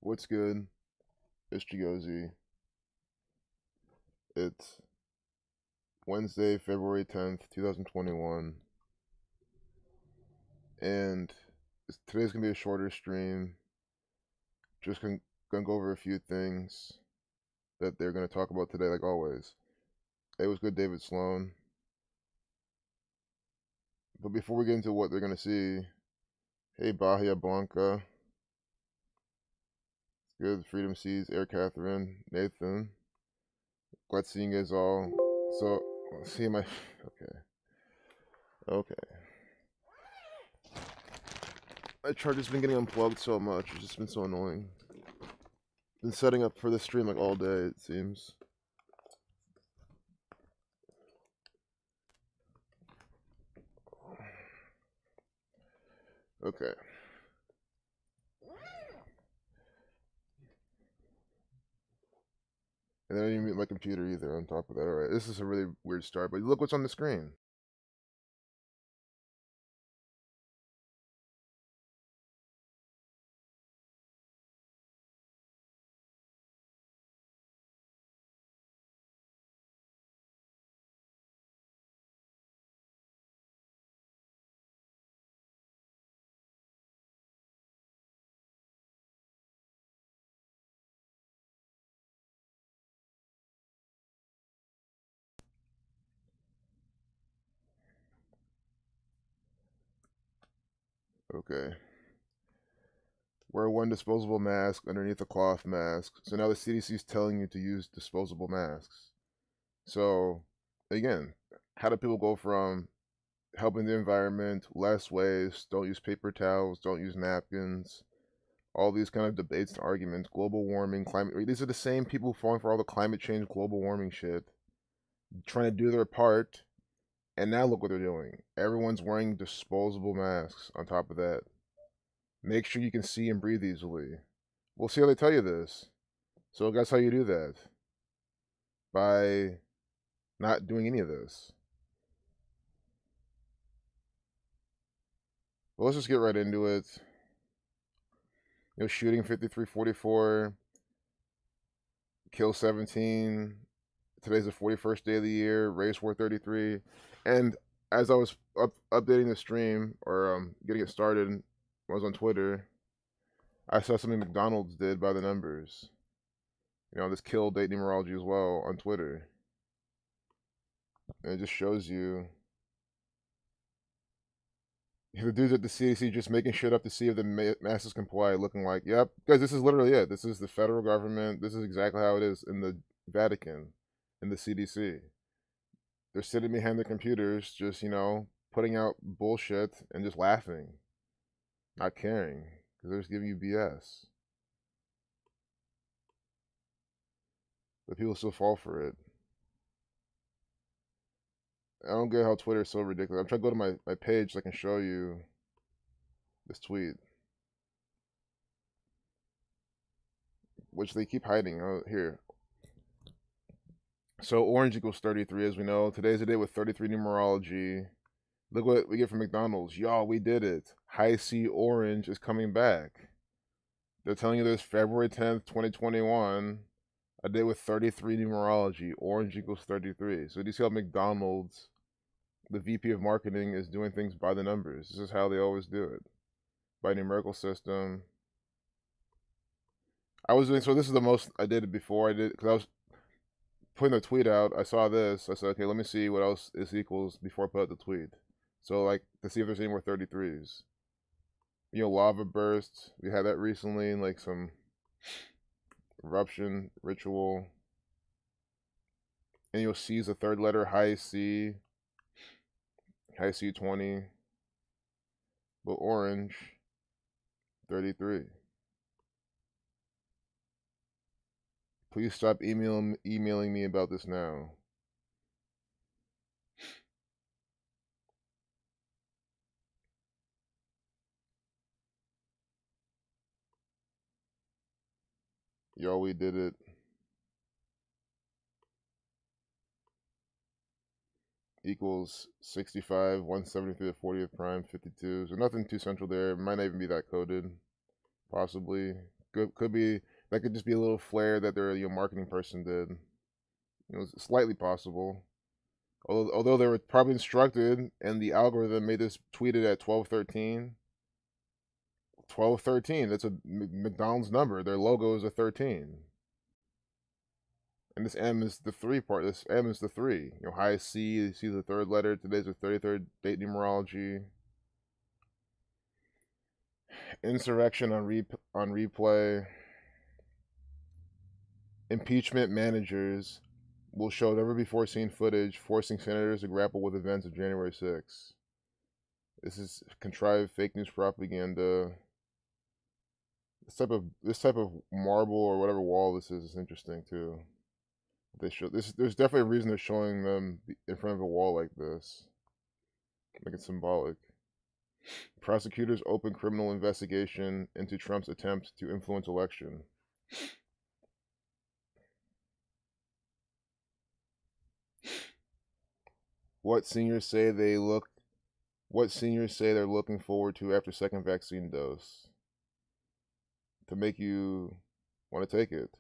What's good? It's Chigozy. It's Wednesday, February 10th, 2021. And today's going to be a shorter stream. Just going to go over a few things that they're going to talk about today, like always. Hey, what's good, David Sloan? But before we get into what they're going to see, hey, Bahia Blanca. It's good. Freedom Seas, Air Catherine, Nathan. Glad seeing you guys all. So, see my. Okay. Okay. My charger's been getting unplugged so much. It's just been so annoying. Been setting up for this stream like all day, it seems. Okay. And then I didn't mute my computer either on top of that. Alright, this is a really weird start, but look what's on the screen. Okay. Wear one disposable mask underneath a cloth mask. So now the CDC is telling you to use disposable masks. So, again, how do people go from helping the environment, less waste, don't use paper towels, don't use napkins, all these kind of debates and arguments, global warming, climate. These are the same people falling for all the climate change, global warming shit, trying to do their part, and now look what they're doing. Everyone's wearing disposable masks on top of that. Make sure you can see and breathe easily. We'll see how they tell you this. So guess how you do that? By not doing any of this. But let's just get right into it. Shooting 5344, kill 17. Today's the 41st day of the year. Race war 33. And as I was updating the stream or getting it started, when I was on Twitter, I saw something McDonald's did by the numbers. This kill date numerology as well on Twitter. And it just shows you the dudes at the CDC just making shit up to see if the masses comply, looking like, yep, guys, this is literally it. This is the federal government. This is exactly how it is in the Vatican, in the CDC. They're sitting behind their computers, just, putting out bullshit and just laughing, not caring, because they're just giving you BS. But people still fall for it. I don't get how Twitter is so ridiculous. I'm trying to go to my page so I can show you this tweet, which they keep hiding. Oh, here. So orange equals 33, as we know. Today's the day with 33 numerology. Look what we get from McDonald's. Y'all, we did it. High C orange is coming back. They're telling you this February 10th, 2021. A day with 33 numerology. Orange equals 33. So do you see how McDonald's, the VP of marketing, is doing things by the numbers? This is how they always do it. By numerical system. I was doing, so this is the most I did it before I did, because I was putting the tweet out. I saw this. I said, okay, let me see what else this equals before I put out the tweet. So, like, to see if there's any more 33s. Lava bursts. We had that recently, like some eruption ritual. And you'll see the third letter, high C 20. But orange, 33. Please stop emailing me about this now. Y'all, we did it. Equals 65, 173 to 40th prime, 52. So nothing too central there. Might not even be that coded. Possibly. Could be that could just be a little flare that their marketing person did. It's slightly possible. Although they were probably instructed, and the algorithm made this tweeted at 12:13. 12:13. That's a McDonald's number. Their logo is a 13. And this M is the 3 part. This M is the 3. High C, you see the 3rd letter. Today's the 33rd date numerology. Insurrection on replay. Impeachment managers will show never before seen footage forcing senators to grapple with events of January 6th. This is contrived fake news propaganda. This type of marble or whatever wall this is interesting too. They show this. There's definitely a reason they're showing them in front of a wall like this. Make it symbolic. Prosecutors open criminal investigation into Trump's attempt to influence election. What seniors say they're looking forward to after second vaccine dose to make you want to take it.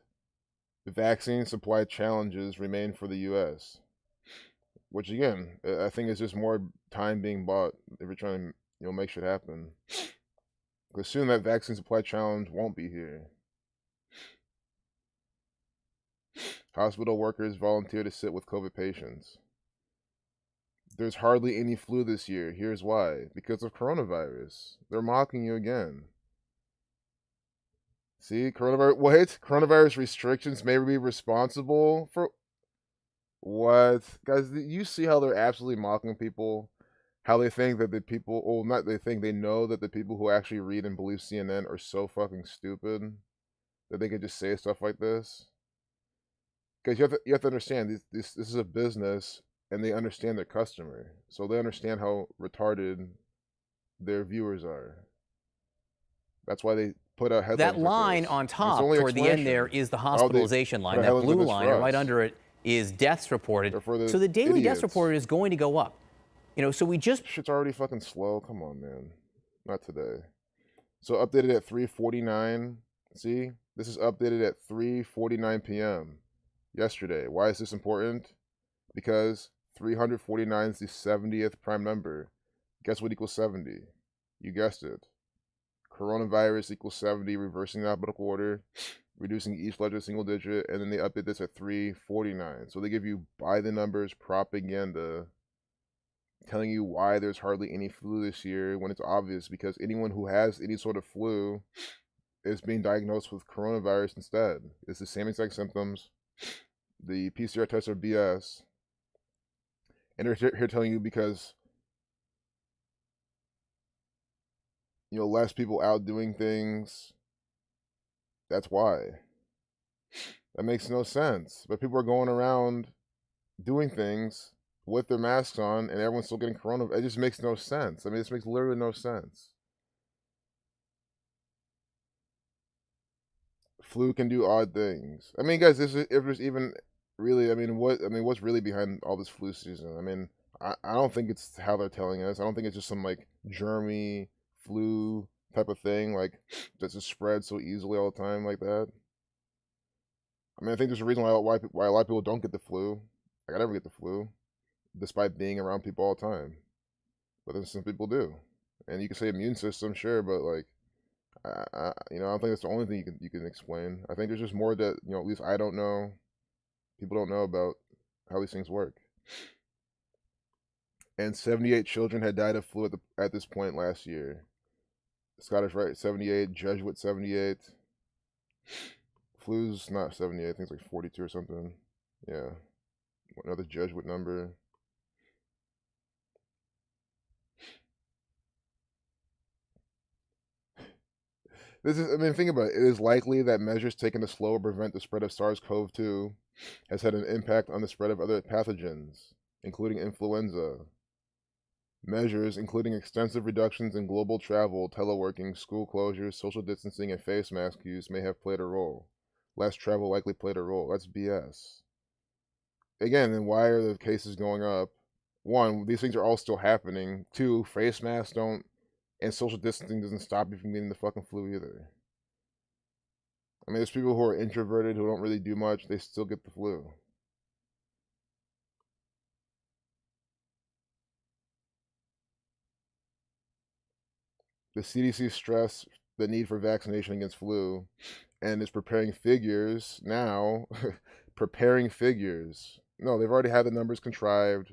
The vaccine supply challenges remain for the U.S., which again, I think is just more time being bought if you're trying to make shit happen. Because soon that vaccine supply challenge won't be here. Hospital workers volunteer to sit with COVID patients. There's hardly any flu this year. Here's why. Because of coronavirus. They're mocking you again. See, coronavirus restrictions may be responsible for what? Guys, you see how they're absolutely mocking people? How they think that the people, they know that the people who actually read and believe CNN are so fucking stupid that they can just say stuff like this? Because you have to understand, this is a business, and they understand their customer. So they understand how retarded their viewers are. That's why they put out headlines. That line on top toward the end there is the hospitalization line. That blue line, and right under it is deaths reported. So the daily deaths reported is going to go up. So we just... Shit's already fucking slow. Come on, man. Not today. So updated at 3:49. See? This is updated at 3:49 p.m. yesterday. Why is this important? Because 349 is the 70th prime number. Guess what equals 70? You guessed it. Coronavirus equals 70, reversing the alphabetical order, reducing each letter to a single digit, and then they update this at 3:49. So they give you by the numbers propaganda telling you why there's hardly any flu this year when it's obvious, because anyone who has any sort of flu is being diagnosed with coronavirus instead. It's the same exact symptoms. The PCR tests are BS. And they're here telling you because less people out doing things. That's why. That makes no sense. But people are going around doing things with their masks on, and everyone's still getting coronavirus. It just makes no sense. I mean, this makes literally no sense. Flu can do odd things. I mean, guys, if there's even really, what's really behind all this flu season? I mean, I don't think it's how they're telling us. I don't think it's just some germy flu type of thing, that just spread so easily all the time like that. I mean, I think there's a reason why a lot of people don't get the flu. I never get the flu, despite being around people all the time. But then some people do, and you can say immune system, sure, but I don't think that's the only thing you can explain. I think there's just more that at least I don't know. People don't know about how these things work. And 78 children had died of flu at this point last year. Scottish Rite 78, Jesuit 78. Flu's not 78, I think it's 42 or something. Yeah. Another Jesuit number. Think about it. It is likely that measures taken to slow or prevent the spread of SARS-CoV-2 has had an impact on the spread of other pathogens, including influenza. Measures, including extensive reductions in global travel, teleworking, school closures, social distancing, and face mask use, may have played a role. Less travel likely played a role. That's BS. Again, then why are the cases going up? One, these things are all still happening. Two, face masks don't, and social distancing doesn't stop you from getting the fucking flu either. I mean, there's people who are introverted who don't really do much. They still get the flu. The CDC stressed the need for vaccination against flu and is preparing figures now. Preparing figures. No, they've already had the numbers contrived.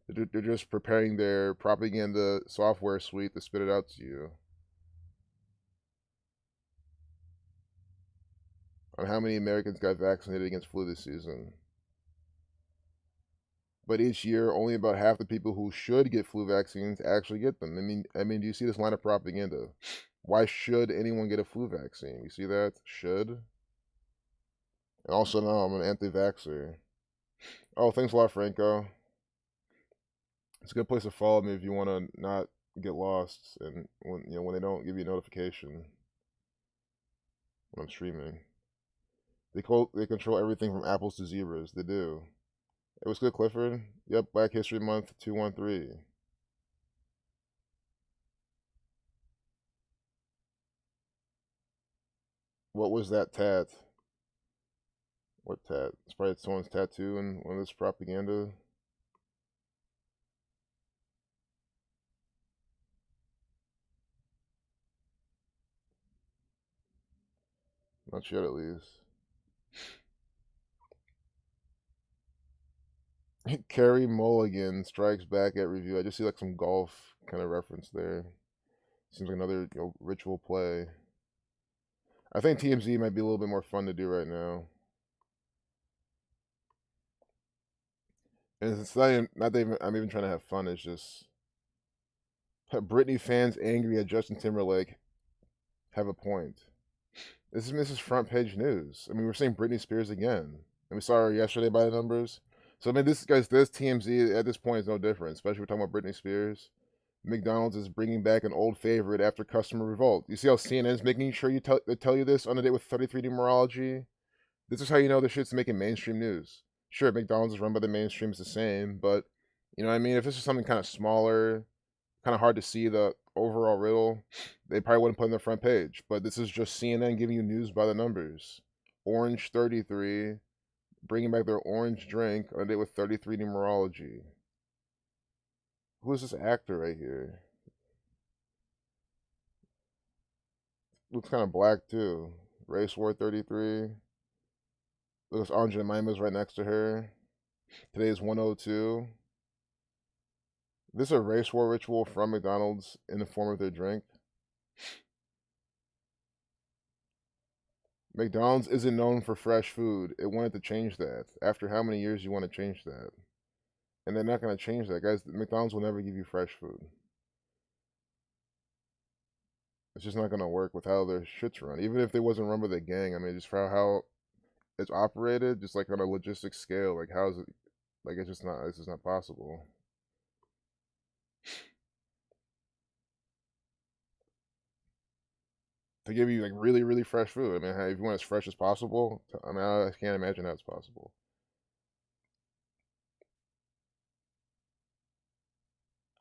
They're just preparing their propaganda software suite to spit it out to you. On how many Americans got vaccinated against flu this season. But each year, only about half the people who should get flu vaccines actually get them. I mean, do you see this line of propaganda? Why should anyone get a flu vaccine? You see that? Should. And also, no, I'm an anti-vaxxer. Oh, thanks a lot, Franco. It's a good place to follow me if you want to not get lost and when they don't give you a notification when I'm streaming. They control everything from apples to zebras. They do. It was good, Clifford. Yep, Black History Month 213. What was that tat? What tat? It's probably someone's tattoo and one of this propaganda. Not yet, at least. Kerry Mulligan strikes back at review. I just see like some golf kind of reference there. Seems like another ritual play. I think TMZ might be a little bit more fun to do right now. And it's not that I'm even trying to have fun. It's just Britney fans angry at Justin Timberlake have a point. This is front page news. I mean, we're seeing Britney Spears again, and we saw her yesterday by the numbers. So I mean, this TMZ at this point is no different. Especially we're talking about Britney Spears. McDonald's is bringing back an old favorite after customer revolt. You see how CNN's making sure they tell you this on a day with 33 numerology? This is how you know this shit's making mainstream news. Sure, McDonald's is run by the mainstream, it's the same, but you know what I mean? If this is something kind of smaller, kind of hard to see the overall riddle, they probably wouldn't put it on the front page. But this is just CNN giving you news by the numbers. Orange 33, bringing back their orange drink on a day with 33 numerology. Who is this actor right here? Looks kind of black too. Race War 33. Looks Aunt Jemima's right next to her. Today is 102. This is a race war ritual from McDonald's in the form of their drink. McDonald's isn't known for fresh food. It wanted to change that. After how many years you want to change that? And they're not going to change that. Guys, McDonald's will never give you fresh food. It's just not going to work with how their shit's run. Even if they wasn't run by the gang, I mean, just for how it's operated, just like on a logistic scale, like how is it, like it's just not possible. To give you like really, really fresh food. I mean, if you want as fresh as possible, I mean, I can't imagine how it's possible.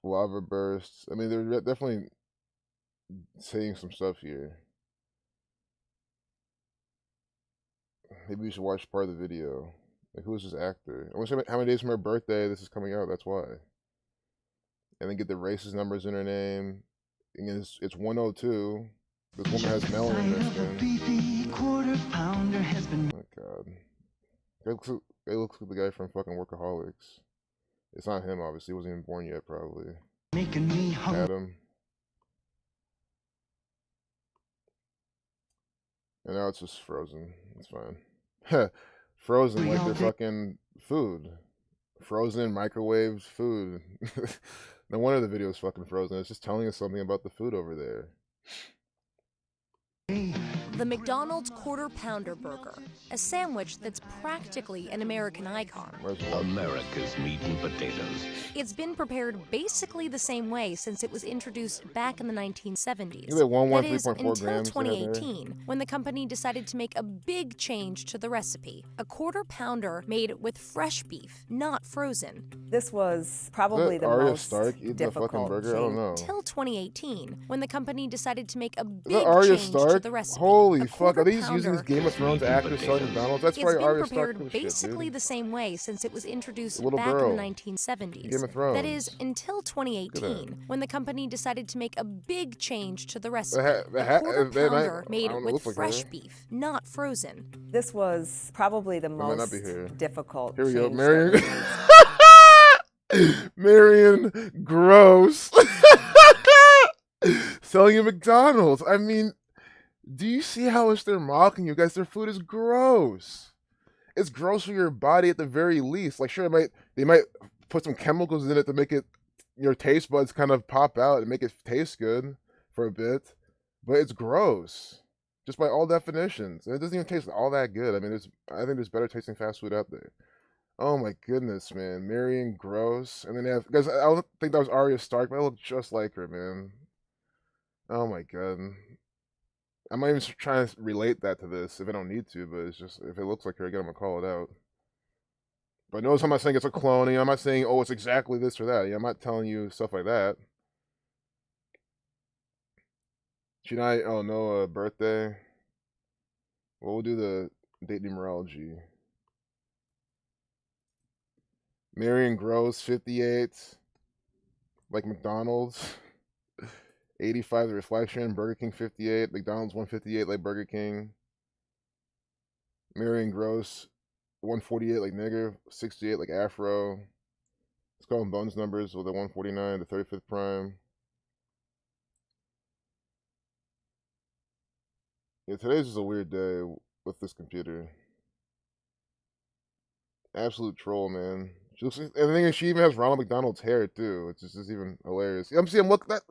Lava bursts. I mean, they're definitely saying some stuff here. Maybe we should watch part of the video. Like, who is this actor? I wonder how many days from her birthday this is coming out. That's why. And then get the racist numbers in her name. And it's 102. This woman has melanin in her skin. Oh my god. It looks like the guy from fucking Workaholics. It's not him, obviously. He wasn't even born yet, probably. Making me Adam. And now it's just frozen. It's fine. Frozen like their fucking food. Frozen, microwaved food. No wonder the video is fucking frozen. It's just telling us something about the food over there. The McDonald's Quarter Pounder Burger, a sandwich that's practically an American icon. America's meat and potatoes. It's been prepared basically the same way since it was introduced back in the 1970s. That is, until 2018, when the company decided to make a big change to the recipe. A quarter pounder made with fresh beef, not frozen. This was probably the most difficult burger? I don't know. Until 2018, when the company decided to make a big Arya change Stark? to the recipe. Holy Holy fuck, are these using these Game of Thrones actors selling McDonald's? That's why Arya Stark prepared shit, basically dude. the same way since it was introduced Little back girl. in the 1970s. Game of Thrones. That is, until 2018, when the company decided to make a big change to the recipe. A quarter pounder made with fresh beef, not frozen. This was probably the most difficult change. Here we go, Marion. Marion Gross. Selling you McDonald's. I mean, do you see how much they're mocking you guys? Their food is gross. It's gross for your body at the very least. Like, sure, they might put some chemicals in it to make it, your taste buds kind of pop out and make it taste good for a bit, but it's gross, just by all definitions. And it doesn't even taste all that good. I mean, I think there's better tasting fast food out there. Oh my goodness, man. Marion Gross. And then they have, guys, I don't think that was Arya Stark, but I look just like her, man. Oh my god. I'm not even trying to relate that to this if I don't need to, but it's just, if it looks like her again, I'm gonna call it out. But notice I'm not saying it's a cloning. I'm not saying, oh, it's exactly this or that. Yeah, I'm not telling you stuff like that. Tonight, oh no, birthday. Well, we'll do the date numerology. Marion Gross, 58. Like McDonald's. 85, The Reflection. Burger King, 58. McDonald's, 158, like Burger King. Marion Gross, 148, like nigger. 68, like Afro. Let's call them Bones numbers with the 149, the 35th prime. Yeah, today's just a weird day with this computer. Absolute troll, man. She looks, and the thing is, she even has Ronald McDonald's hair too, which is just even hilarious. I'm seeing, look, that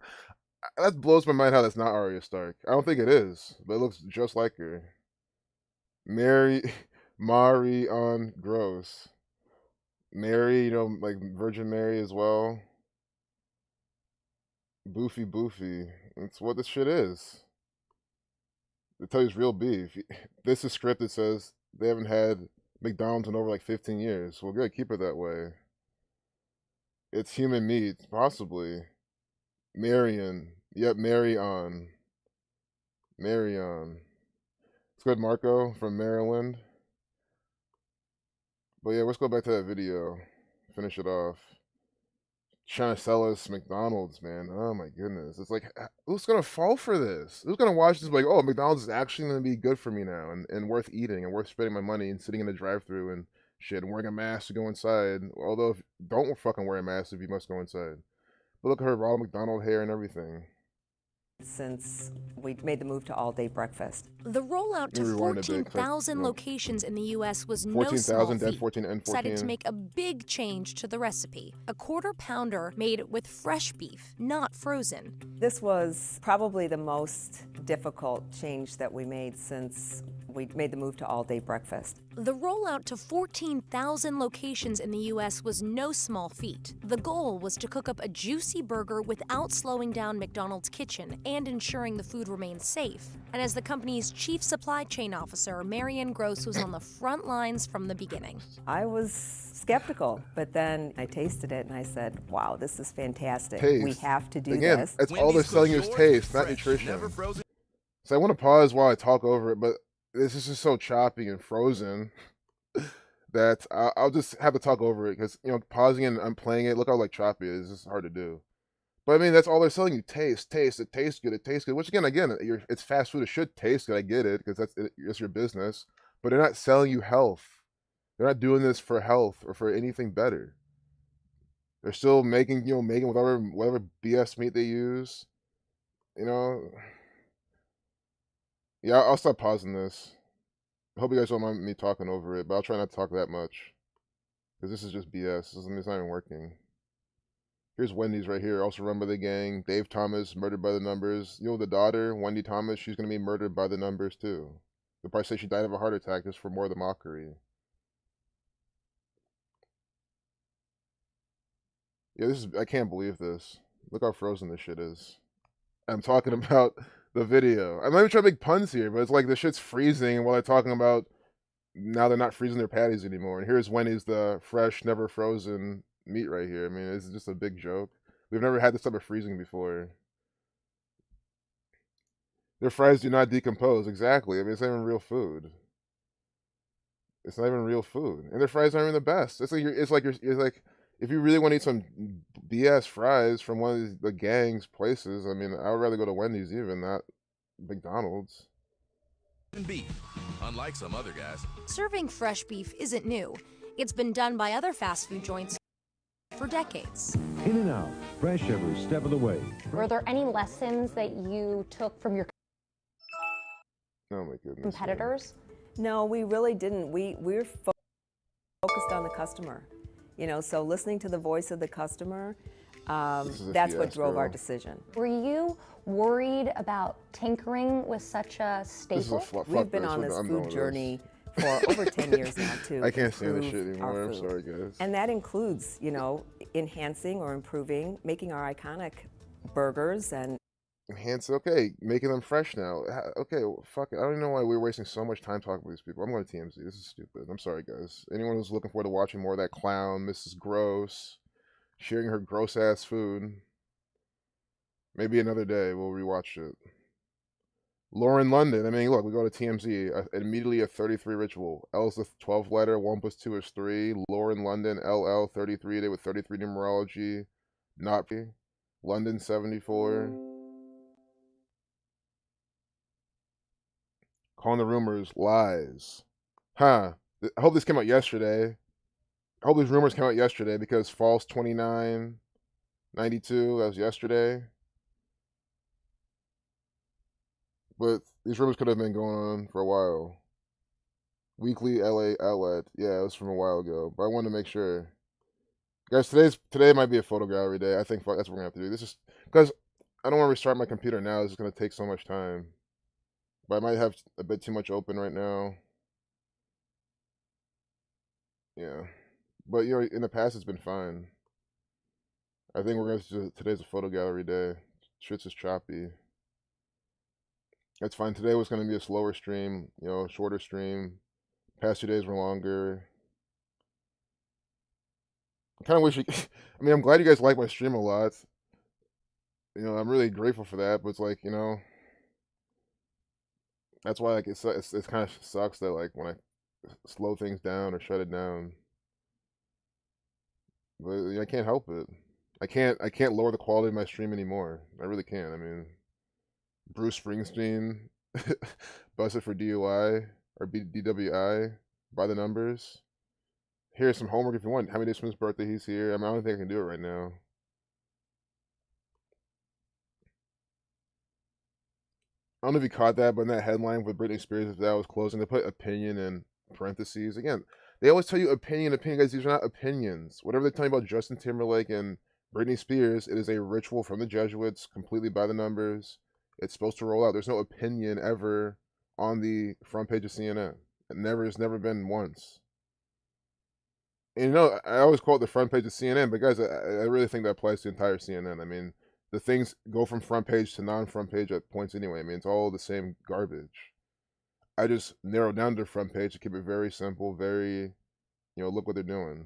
blows my mind how that's not Arya Stark. I don't think it is, but it looks just like her. Marion Gross. Mary, you know, like Virgin Mary as well. Boofy. That's what this shit is. They tell you it's real beef. This is scripted. It says they haven't had McDonald's in over like 15 years. Well, good, keep it that way. It's human meat, possibly. Marion. Yep, Marion. It's good, Marco from Maryland. But yeah, let's go back to that video. Finish it off. Trying to sell us McDonald's, man. Oh my goodness. It's like, who's gonna fall for this? Who's gonna watch this like, oh, McDonald's is actually gonna be good for me now and worth eating and worth spending my money and sitting in the drive-thru and shit and wearing a mask to go inside. Although, don't fucking wear a mask if you must go inside. But look at her Ronald McDonald hair and everything. Since we made the move to all-day breakfast. The rollout to 14,000 locations in the U.S. was no small feat. Decided to make a big change to the recipe. A quarter pounder made with fresh beef, not frozen. This was probably the most difficult change that we made since we made the move to all-day breakfast. The rollout to 14,000 locations in the U.S. was no small feat. The goal was to cook up a juicy burger without slowing down McDonald's kitchen and ensuring the food remained safe. And as the company's chief supply chain officer, Marion Gross was on the front lines from the beginning. I was skeptical, but then I tasted it and I said, wow, this is fantastic. Taste. We have to do Again, this. That's all they're selling you is taste, not nutrition. So I want to pause while I talk over it, but this is just so choppy and frozen that I'll just have to talk over it because, you know, pausing and I'm playing it, look how like choppy it is. It's hard to do. But I mean, that's all they're selling you. Taste. It tastes good. Which again, it's fast food. It should taste good. I get it because it's your business. But they're not selling you health. They're not doing this for health or for anything better. They're still making whatever BS meat they use. You know. Yeah, I'll stop pausing this. I hope you guys don't mind me talking over it, but I'll try not to talk that much. Because this is just BS. It's not even working. Here's Wendy's right here. Also run by the gang. Dave Thomas, murdered by the numbers. You know the daughter, Wendy Thomas, she's going to be murdered by the numbers too. They'll probably say she died of a heart attack just for more of the mockery. Yeah, I can't believe this. Look how frozen this shit is. I'm talking about the video. I'm not even trying to make puns here, but it's like the shit's freezing while they're talking about now they're not freezing their patties anymore. And here's Wendy's the fresh, never frozen meat right here. I mean, it's just a big joke. We've never had this type of freezing before. Their fries do not decompose. Exactly. I mean, it's not even real food. It's not even real food, and their fries aren't even the best. It's like if you really want to eat some BS fries from one of the gang's places, I mean, I would rather go to Wendy's even, not McDonald's. Beef, unlike some other guys. Serving fresh beef isn't new. It's been done by other fast food joints for decades. In and out, fresh every step of the way. Were there any lessons that you took from your Oh my goodness, competitors? No, we really didn't. We're focused on the customer. You know, so listening to the voice of the customer, that's what drove our decision. Were you worried about tinkering with such a staple? We've been on this food journey for over 10 years now, too. I can't stand this shit anymore. I'm sorry, guys. And that includes, you know, enhancing or improving, making our iconic burgers and okay, making them fresh now. Okay, fuck it. I don't even know why we're wasting so much time talking with these people. I'm going to TMZ. This is stupid. I'm sorry, guys. Anyone who's looking forward to watching more of that clown, Mrs. Gross, sharing her gross-ass food, maybe another day we'll rewatch it. Lauren London. I mean, look, we go to TMZ. Immediately a 33 ritual. L's the 12th letter. 1 plus 2 is 3. Lauren London, LL, 33 day with 33 numerology. Not London 74. Calling the rumors lies. Huh. I hope this came out yesterday. I hope these rumors came out yesterday because false 2992, that was yesterday. But these rumors could have been going on for a while. Weekly LA outlet. Yeah, it was from a while ago. But I wanted to make sure. Guys, today might be a photo gallery day. I think that's what we're going to have to do. This is because I don't want to restart my computer now. This is going to take so much time. But I might have a bit too much open right now. Yeah. But, you know, in the past, it's been fine. I think we're going to today's a photo gallery day. Shit's just choppy. That's fine. Today was going to be a slower stream, you know, shorter stream. Past 2 days were longer. I kind of wish I mean, I'm glad you guys like my stream a lot. You know, I'm really grateful for that. But it's like, you know, that's why like it kind of sucks that like when I slow things down or shut it down. But you know, I can't help it. I can't lower the quality of my stream anymore. I really can't. I mean, Bruce Springsteen busted for DUI or DWI by the numbers. Here's some homework if you want. How many days from his birthday he's here? I mean, I don't think I can do it right now. I don't know if you caught that, but in that headline with Britney Spears that was closing, they put opinion in parentheses. Again, they always tell you opinion. Guys, these are not opinions. Whatever they tell you about Justin Timberlake and Britney Spears, it is a ritual from the Jesuits, completely by the numbers. It's supposed to roll out. There's no opinion ever on the front page of CNN. It's never been once. And you know, I always quote the front page of CNN, but guys, I really think that applies to the entire CNN. I mean, the things go from front page to non-front page at points anyway. I mean, it's all the same garbage. I just narrowed down to the front page to keep it very simple, very, you know, look what they're doing.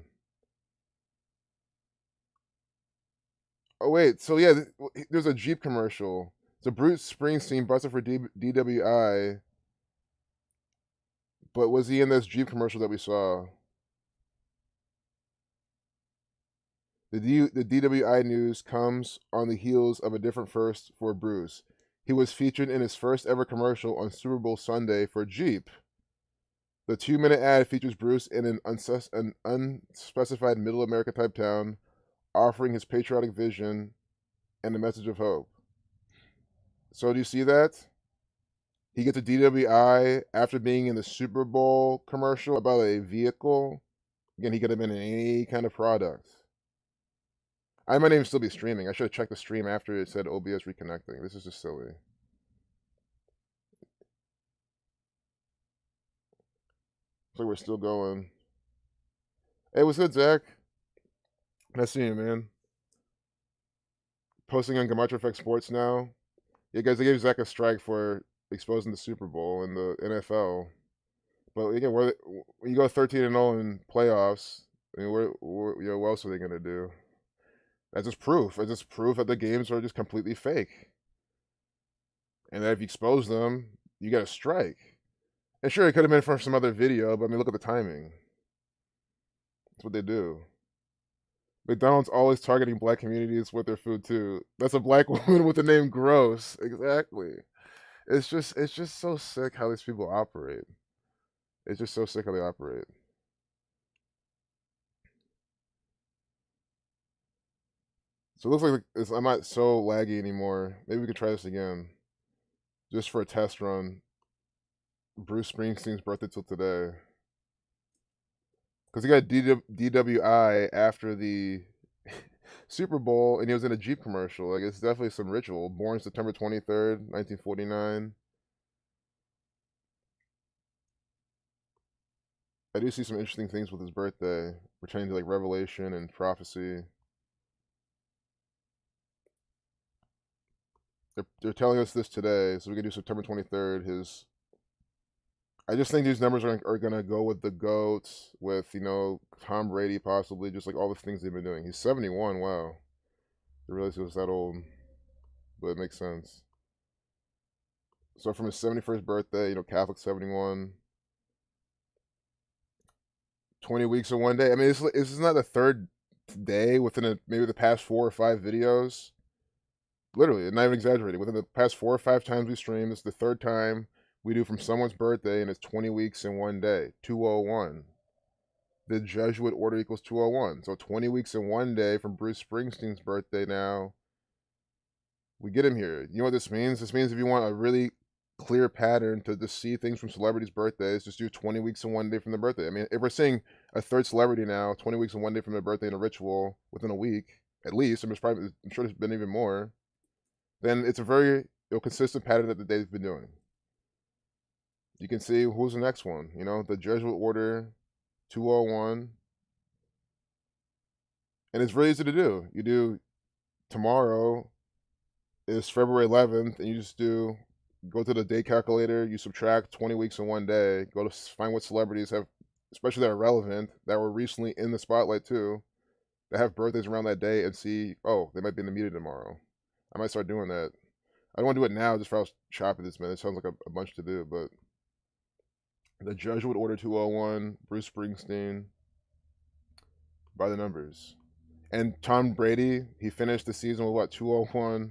Oh, wait. So, yeah, there's a Jeep commercial. So, Bruce Springsteen busted for DWI. But was he in this Jeep commercial that we saw? The DWI news comes on the heels of a different first for Bruce. He was featured in his first ever commercial on Super Bowl Sunday for Jeep. The 2-minute ad features Bruce in an unspecified middle America type town, offering his patriotic vision and a message of hope. So do you see that? He gets a DWI after being in the Super Bowl commercial about a vehicle. Again, he could have been in any kind of product. I might even still be streaming. I should have checked the stream after it said OBS reconnecting. This is just silly. So we're still going. Hey, what's good, Zach? Nice seeing you, man. Posting on Gamacho Effect Sports now. Yeah, guys, they gave Zach a strike for exposing the Super Bowl and the NFL. But again, when you go 13-0 in playoffs, I mean, what else are they gonna do? That's just proof. It's just proof that the games are just completely fake. And that if you expose them, you get a strike. And sure, it could have been from some other video, but I mean, look at the timing. That's what they do. McDonald's always targeting black communities with their food too. That's a black woman with the name Gross. Exactly. It's just so sick how these people operate. It's just so sick how they operate. So it looks like I'm not so laggy anymore. Maybe we could try this again. Just for a test run. Bruce Springsteen's birthday till today. Because he got DWI after the Super Bowl, and he was in a Jeep commercial. Like, it's definitely some ritual. Born September 23rd, 1949. I do see some interesting things with his birthday, pertaining to like revelation and prophecy. They're telling us this today, so we can do September 23rd. I just think these numbers are gonna go with the GOATs, with, you know, Tom Brady possibly, just like all the things they've been doing. He's 71, wow. I realized he was that old, but it makes sense. So from his 71st birthday, you know, Catholic 71, 20 weeks in one day. I mean, this is not the third day within maybe the past 4 or 5 videos. Literally, not even exaggerating. Within the past 4 or 5 times we stream, this is the third time we do from someone's birthday, and it's 20 weeks in one day. 201. The Jesuit order equals 201. So 20 weeks in one day from Bruce Springsteen's birthday now. We get him here. You know what this means? This means if you want a really clear pattern to just see things from celebrities' birthdays, just do 20 weeks in one day from their birthday. I mean, if we're seeing a third celebrity now, 20 weeks in one day from their birthday in a ritual within a week, at least, I'm sure there's been even more, then it's a very consistent pattern that they've been doing. You can see who's the next one. You know, the Jesuit order, 201. And it's really easy to do. You do tomorrow is February 11th, and you just go to the day calculator, you subtract 20 weeks in one day, go to find what celebrities have, especially that are relevant, that were recently in the spotlight too, that have birthdays around that day, and see, oh, they might be in the media tomorrow. I might start doing that. I don't want to do it now just for I was chopping this, man. It sounds like a bunch to do, but the Jesuit order 201, Bruce Springsteen, by the numbers. And Tom Brady, he finished the season with what, 201,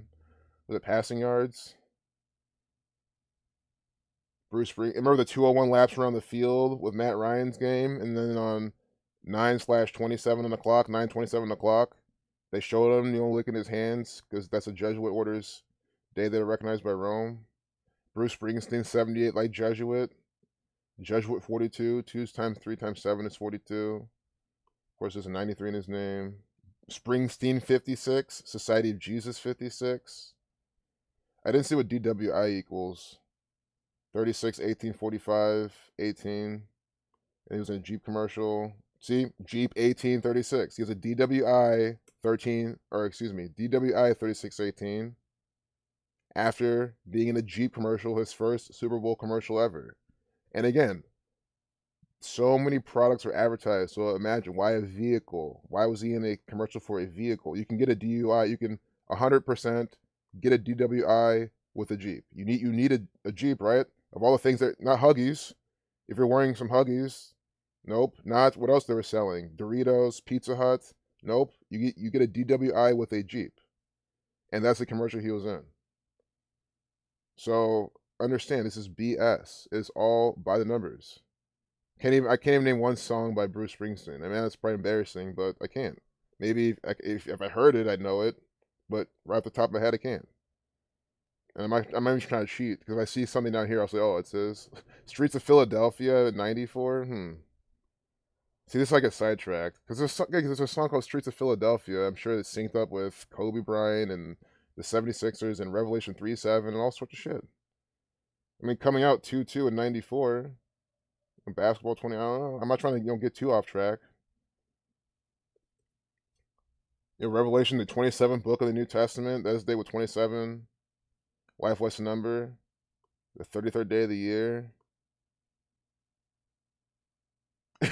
was it passing yards? Remember the 201 laps around the field with Matt Ryan's game, and then on 9/27 on the clock, 9:27 on the clock, they showed him, you know, licking his hands, because that's a Jesuit order's day they were recognized by Rome. Bruce Springsteen, 78, like Jesuit. Jesuit 42, 2 times 3 times 7 is 42. Of course, there's a 93 in his name. Springsteen 56, Society of Jesus 56. I didn't see what DWI equals. 36, 18, 45, 18. And he was in a Jeep commercial. See, Jeep 1836. He has a DWI 13, or excuse me, DWI 3618. After being in a Jeep commercial, his first Super Bowl commercial ever. And again, so many products are advertised. So imagine, why a vehicle? Why was he in a commercial for a vehicle? You can get a DUI. You can 100% get a DWI with a Jeep. You need a Jeep, right? Of all the things that, not Huggies. If you're wearing some Huggies, nope. Not what else they were selling. Doritos, Pizza Hut, nope. You get a DWI with a Jeep. And that's the commercial he was in. So understand, this is BS. It's all by the numbers. I can't even name one song by Bruce Springsteen. I mean, that's probably embarrassing, but I can't. Maybe if I heard it, I'd know it, but right off the top of my head, I can't. And I'm even trying to cheat, because if I see something down here, I'll say, oh, it says Streets of Philadelphia, 94. See, this is like a sidetrack, because there's a song called Streets of Philadelphia. I'm sure it's synced up with Kobe Bryant and the 76ers and Revelation 3:7 and all sorts of shit. I mean, coming out 2-2 in 94. And basketball 20, I don't know. I'm not trying to get too off track. Revelation, the 27th book of the New Testament. That's the day with 27. Life Lesson number. The 33rd day of the year.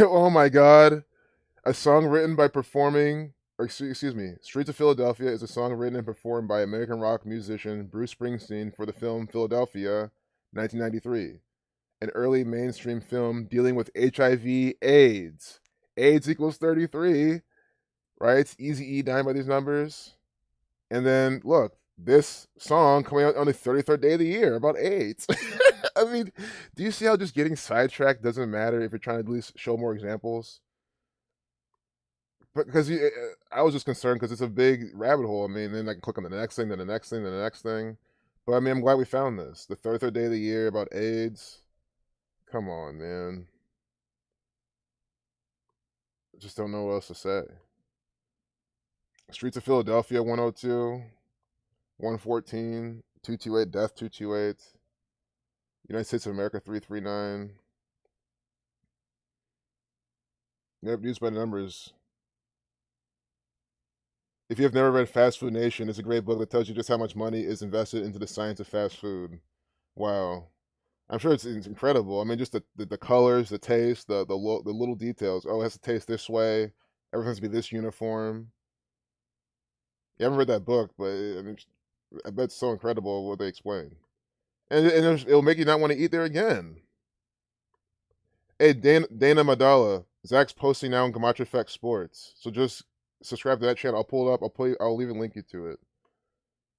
Oh my God. A song written by performing excuse me, Streets of Philadelphia is a song written and performed by American rock musician Bruce Springsteen for the film Philadelphia, 1993, an early mainstream film dealing with HIV/AIDS. AIDS equals 33, right? It's Eazy-E dying by these numbers. And then, look, this song coming out on the 33rd day of the year about AIDS. I mean, do you see how just getting sidetracked doesn't matter if you're trying to at least show more examples? But because I was just concerned because it's a big rabbit hole. I mean, then I can click on the next thing, then the next thing, then the next thing. But I mean, I'm glad we found this. The 33rd day of the year about AIDS. Come on, man. Just don't know what else to say. Streets of Philadelphia, 102, 114, 228, Death 228, United States of America 339. Yep, News by Numbers. If you have never read Fast Food Nation, it's a great book that tells you just how much money is invested into the science of fast food. Wow. I'm sure it's incredible. I mean, just the colors, the taste, the little details. Oh, it has to taste this way. Everything has to be this uniform. You haven't read that book, but I mean, I bet it's so incredible what they explain. And it'll make you not want to eat there again. Hey, Dana Madala, Zach's posting now on Gematria Effect Sports. So just subscribe to that channel. I'll pull it up. I'll even link you to it.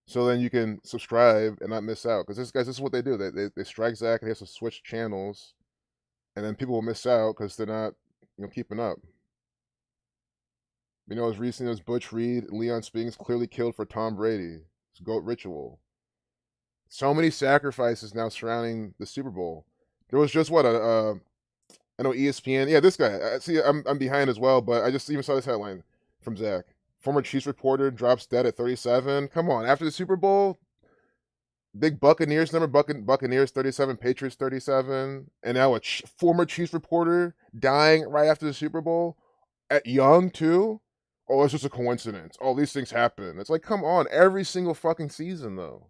So then you can subscribe and not miss out. Because this is what they do. They strike Zach and he has to switch channels. And then people will miss out because they're not keeping up. You know, as recent as Butch Reed, Leon Spinks clearly killed for Tom Brady. It's GOAT ritual. So many sacrifices now surrounding the Super Bowl. There was just what I know ESPN. Yeah, this guy. See, I'm behind as well, but I just even saw this headline from Zach. Former Chiefs reporter drops dead at 37. Come on, after the Super Bowl, big Buccaneers number, Buccaneers 37, Patriots 37, and now a former Chiefs reporter dying right after the Super Bowl, at young too. Oh, it's just a coincidence. Oh, these things happen. It's like, come on, every single fucking season though.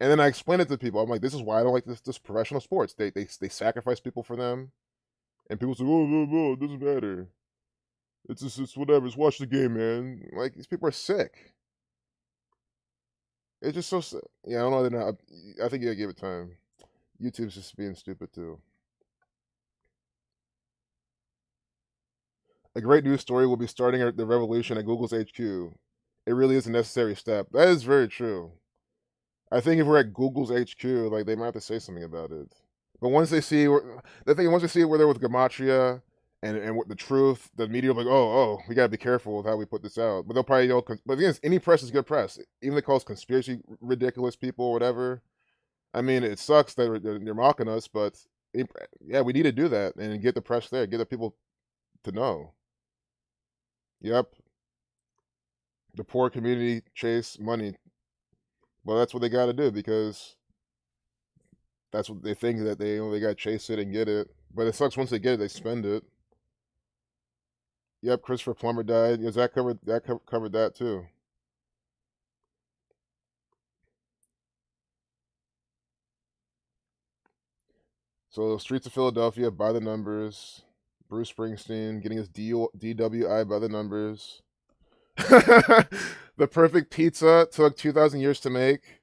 And then I explain it to people. I'm like, this is why I don't like this professional sports. They sacrifice people for them, and people say, oh, it doesn't matter. It's whatever. Just watch the game, man. Like, these people are sick. It's just so sick. Yeah, I don't know. They're not. I think you gotta give it time. YouTube's just being stupid too. A great news story will be starting the revolution at Google's HQ. It really is a necessary step. That is very true. I think if we're at Google's HQ, like, they might have to say something about it. But once they see once they see where they're with Gematria and what the truth, the media will be like, oh, we gotta be careful with how we put this out. But they'll probably but again, any press is good press. Even if they call us conspiracy ridiculous people or whatever. I mean, it sucks that they're mocking us, but yeah, we need to do that and get the press there, get the people to know. Yep. The poor community chase money. Well, that's what they got to do because that's what they think, that they got to chase it and get it. But it sucks once they get it, they spend it. Yep, Christopher Plummer died. Yeah, Zach covered that too. So, Streets of Philadelphia by the numbers. Bruce Springsteen getting his DWI by the numbers. The perfect pizza took 2,000 years to make.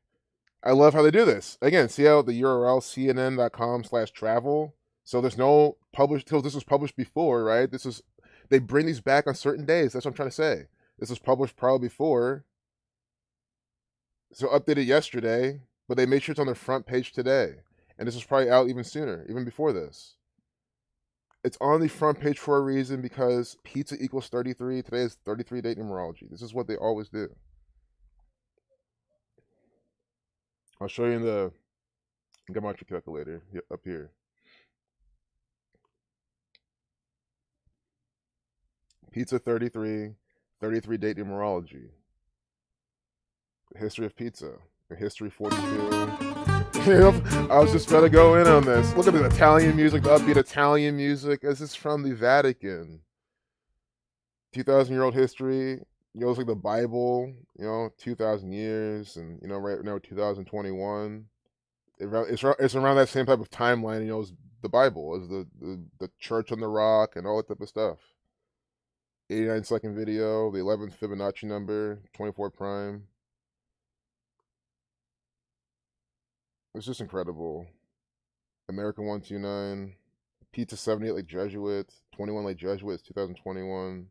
I love how they do this. Again, see how the URL cnn.com/travel. So there's no published till this was published before, right? They bring these back on certain days. That's what I'm trying to say. This was published probably before. So updated yesterday, but they made sure it's on their front page today. And this is probably out even sooner, even before this. It's on the front page for a reason because pizza equals 33. Today is 33 date numerology. This is what they always do. I'll show you in the Gematria calculator up here. Pizza 33, 33 date numerology. History of pizza. History 42. I was just about to go in on this. Look at the Italian music, the upbeat Italian music. This is from the Vatican. 2,000-year-old history. It's like the Bible, 2,000 years, and right now 2021. It's around that same type of timeline, as the Bible, as the church on the rock and all that type of stuff. 89-second video, the 11th Fibonacci number, 24 prime. It's just incredible. American 129, Pizza 78 like Jesuit, 21 like Jesuit, 2021.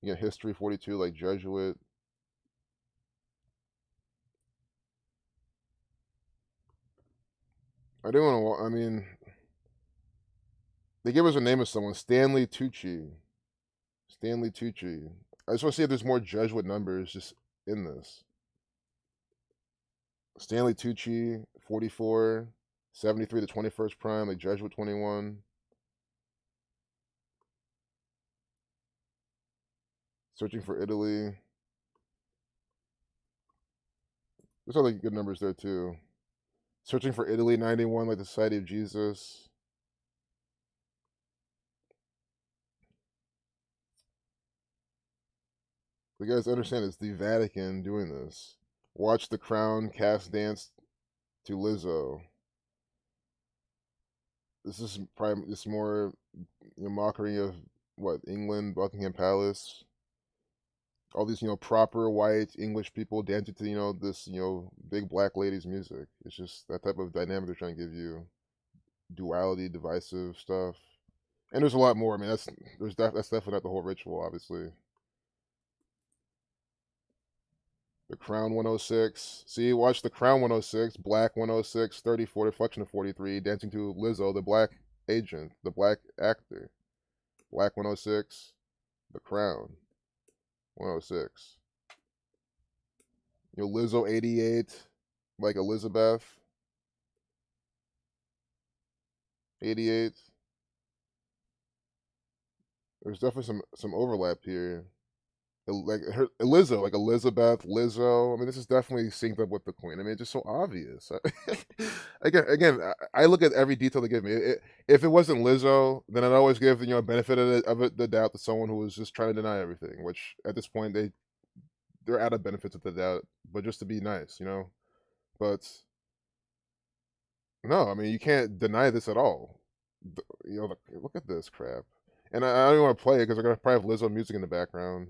You get History 42 like Jesuit. I do want to, I mean, they give us a name of someone, Stanley Tucci. Stanley Tucci. I just want to see if there's more Jesuit numbers just in this. Stanley Tucci, 44, 73 to 21st prime, like Jesuit 21. Searching for Italy. There's other good numbers there too. Searching for Italy, 91, like the Society of Jesus. You guys understand it's the Vatican doing this. Watch the Crown cast dance to Lizzo. This is probably this more mockery of what, England, Buckingham Palace. All these proper white English people dancing to this big black lady's music. It's just that type of dynamic they're trying to give you. Duality, divisive stuff, and there's a lot more. I mean, that's definitely not the whole ritual, obviously. The Crown 106. See, watch the Crown 106, Black 106, 34, Reflection of 43, dancing to Lizzo, the black agent, the black actor. Black 106, the Crown 106. Lizzo 88, like Elizabeth. 88. There's definitely some overlap here. Like Lizzo, like Elizabeth, Lizzo. I mean, this is definitely synced up with the Queen. I mean, it's just so obvious. again, I look at every detail they give me. If it wasn't Lizzo, then I'd always give benefit of the doubt to someone who was just trying to deny everything. Which at this point they're out of benefits of the doubt, but just to be nice, But no, I mean, you can't deny this at all. Look at this crap. And I don't even want to play it because I'm gonna probably have Lizzo music in the background.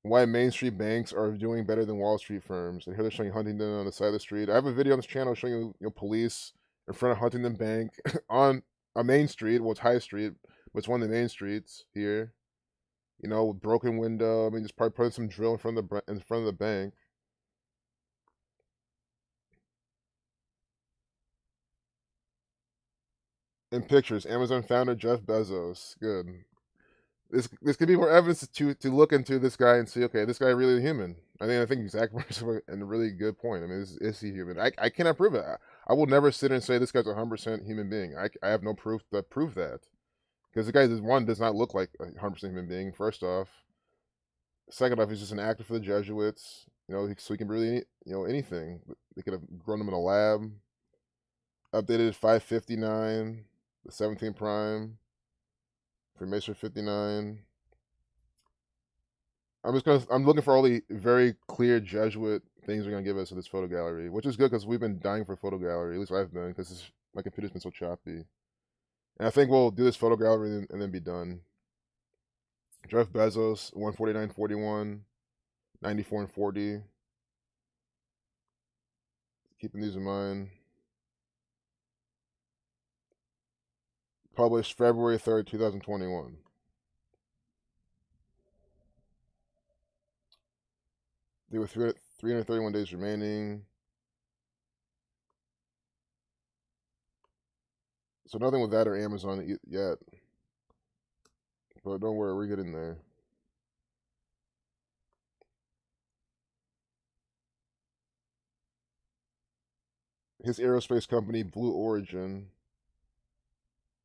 Why Main Street banks are doing better than Wall Street firms. And here they're showing Huntington on the side of the street. I have a video on this channel showing you police in front of Huntington Bank on a main street. Well, it's High Street, but it's one of the main streets here. With broken window. I mean, just probably putting some drill in front of the bank. In pictures, Amazon founder Jeff Bezos. Good. This could be more evidence to look into this guy and see, okay, this guy really human. I think exactly and a really good point. I mean, is he human? I cannot prove it. I will never sit and say this guy's 100% human being. I have no proof to prove that. Because the guy does not look like a 100% human being, first off. Second off, he's just an actor for the Jesuits. So he can really, anything. They could have grown him in a lab. Updated 559, the 17 prime. Freemason 59. I'm looking for all the very clear Jesuit things they're gonna give us in this photo gallery, which is good because we've been dying for a photo gallery. At least I've been, because my computer's been so choppy. And I think we'll do this photo gallery and then be done. Jeff Bezos, 149.41, 94 and 40. Keeping these in mind. Published February 3rd, 2021. There were 331 days remaining. So nothing with that or Amazon yet. But don't worry, we're getting there. His aerospace company, Blue Origin.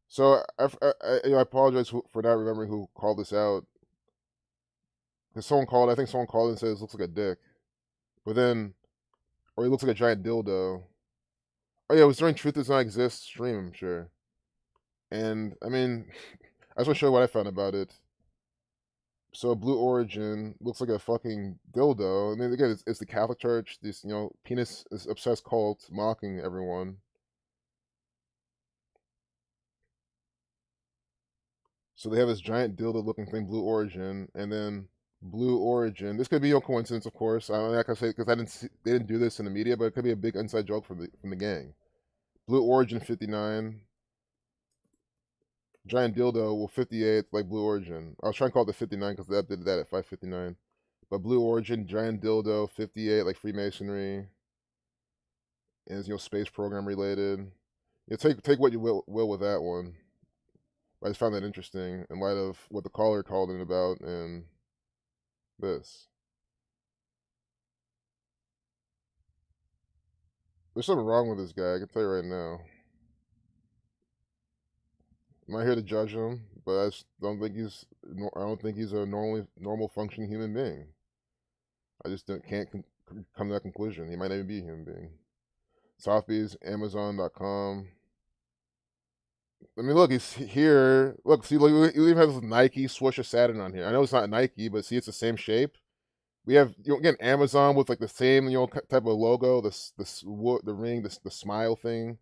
So I apologize for not remembering who called this out. Because I think someone called and said this looks like a dick. But then, or he looks like a giant dildo. Oh yeah, it was during Truth Does Not Exist stream, I'm sure. And, I mean, I just want to show you what I found about it. So Blue Origin looks like a fucking dildo. I mean, again, it's the Catholic Church, this, penis-obsessed cult mocking everyone. So they have this giant dildo-looking thing, Blue Origin, and then Blue Origin. This could be a coincidence, of course. I'm not gonna say because they didn't do this in the media, but it could be a big inside joke from the gang. Blue Origin 59. Giant dildo will 58 like Blue Origin. I was trying to call it the 59 because they updated that at 559. But Blue Origin, giant dildo, 58 like Freemasonry. And it's, space program related. Take what you will with that one. I just found that interesting in light of what the caller called in about and this. There's something wrong with this guy, I can tell you right now. I'm not here to judge him, but I don't think he's a normal functioning human being. I just can't come to that conclusion. He might not even be a human being. Sotheby's, Amazon.com. I mean, look, he's here. Look, see, look, he even has Nike swoosh of Saturn on here. I know it's not Nike, but see, it's the same shape. We have, again, Amazon with like the same, type of logo, the ring, the smile thing,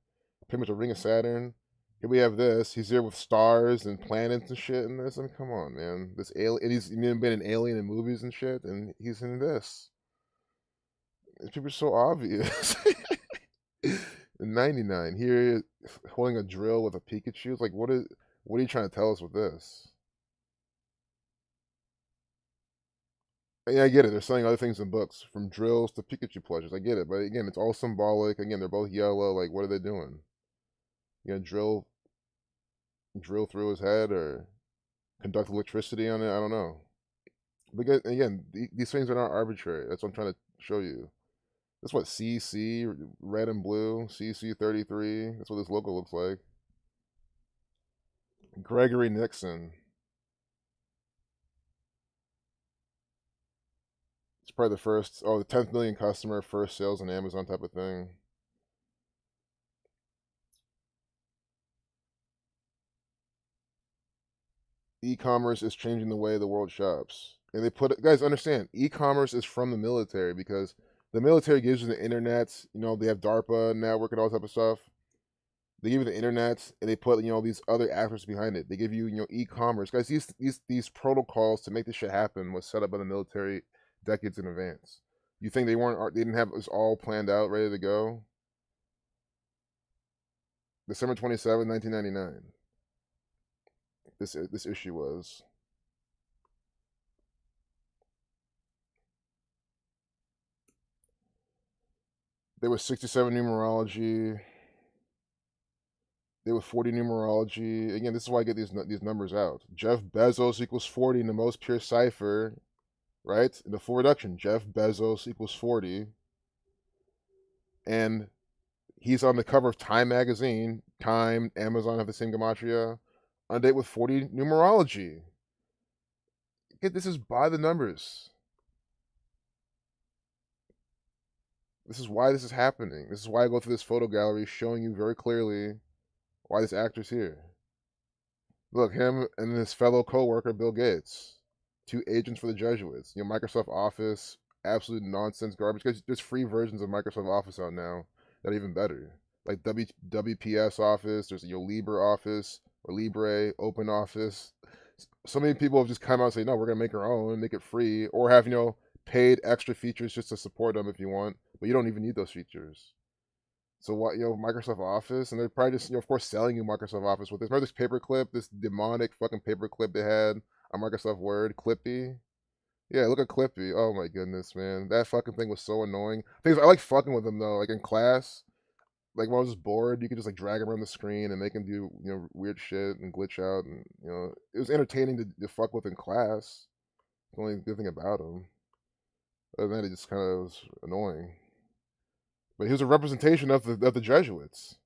pretty much a ring of Saturn. Here we have this. He's here with stars and planets and shit in this. I mean, come on, man. This alien, and he's been an alien in movies and shit, and he's in this. These people are so obvious. In 99, here holding a drill with a Pikachu. It's like, what are you trying to tell us with this? Yeah, I get it. They're selling other things in books, from drills to Pikachu plushes. I get it, but again, it's all symbolic. Again, they're both yellow. Like, what are they doing? You gonna drill through his head or conduct electricity on it? I don't know. But again, these things are not arbitrary. That's what I'm trying to show you. That's what CC, red and blue, CC33. That's what this logo looks like. Gregory Nixon. It's probably the 10th million customer, first sales on Amazon type of thing. E-commerce is changing the way the world shops. And they guys, understand, e-commerce is from the military because the military gives you the internet. They have DARPA network and all that type of stuff. They give you the internet, and they put these other actors behind it. They give you e-commerce, guys. These protocols to make this shit happen was set up by the military decades in advance. You think they didn't have this all planned out, ready to go? December 27, 1999. This issue was. There was 67 numerology. There was 40 numerology. Again, this is why I get these numbers out. Jeff Bezos equals 40 in the most pure cipher, right? In the full reduction, Jeff Bezos equals 40. And he's on the cover of Time magazine. Time, Amazon have the same gematria. On a date with 40 numerology. Again, this is by the numbers. This is why this is happening. This is why I go through this photo gallery showing you very clearly why this actor's here. Look, him and his fellow co-worker, Bill Gates. 2 agents for the Jesuits. Microsoft Office, absolute nonsense garbage. Because there's free versions of Microsoft Office out now that are even better. Like WPS Office, there's Libre Office, or Libre, Open Office. So many people have just come out and say, no, we're going to make our own, make it free. Or have, paid extra features just to support them if you want. But you don't even need those features. So what, Microsoft Office, and they're probably just, of course, selling you Microsoft Office with this. Remember this paperclip, this demonic fucking paperclip they had on Microsoft Word, Clippy? Yeah, look at Clippy. Oh my goodness, man. That fucking thing was so annoying. I like fucking with them though. Like in class, like when I was just bored, you could just like drag him around the screen and make him do, weird shit and glitch out. And, it was entertaining to fuck with in class. The only good thing about him. Other than that, it just kind of was annoying. But he was a representation of the Jesuits.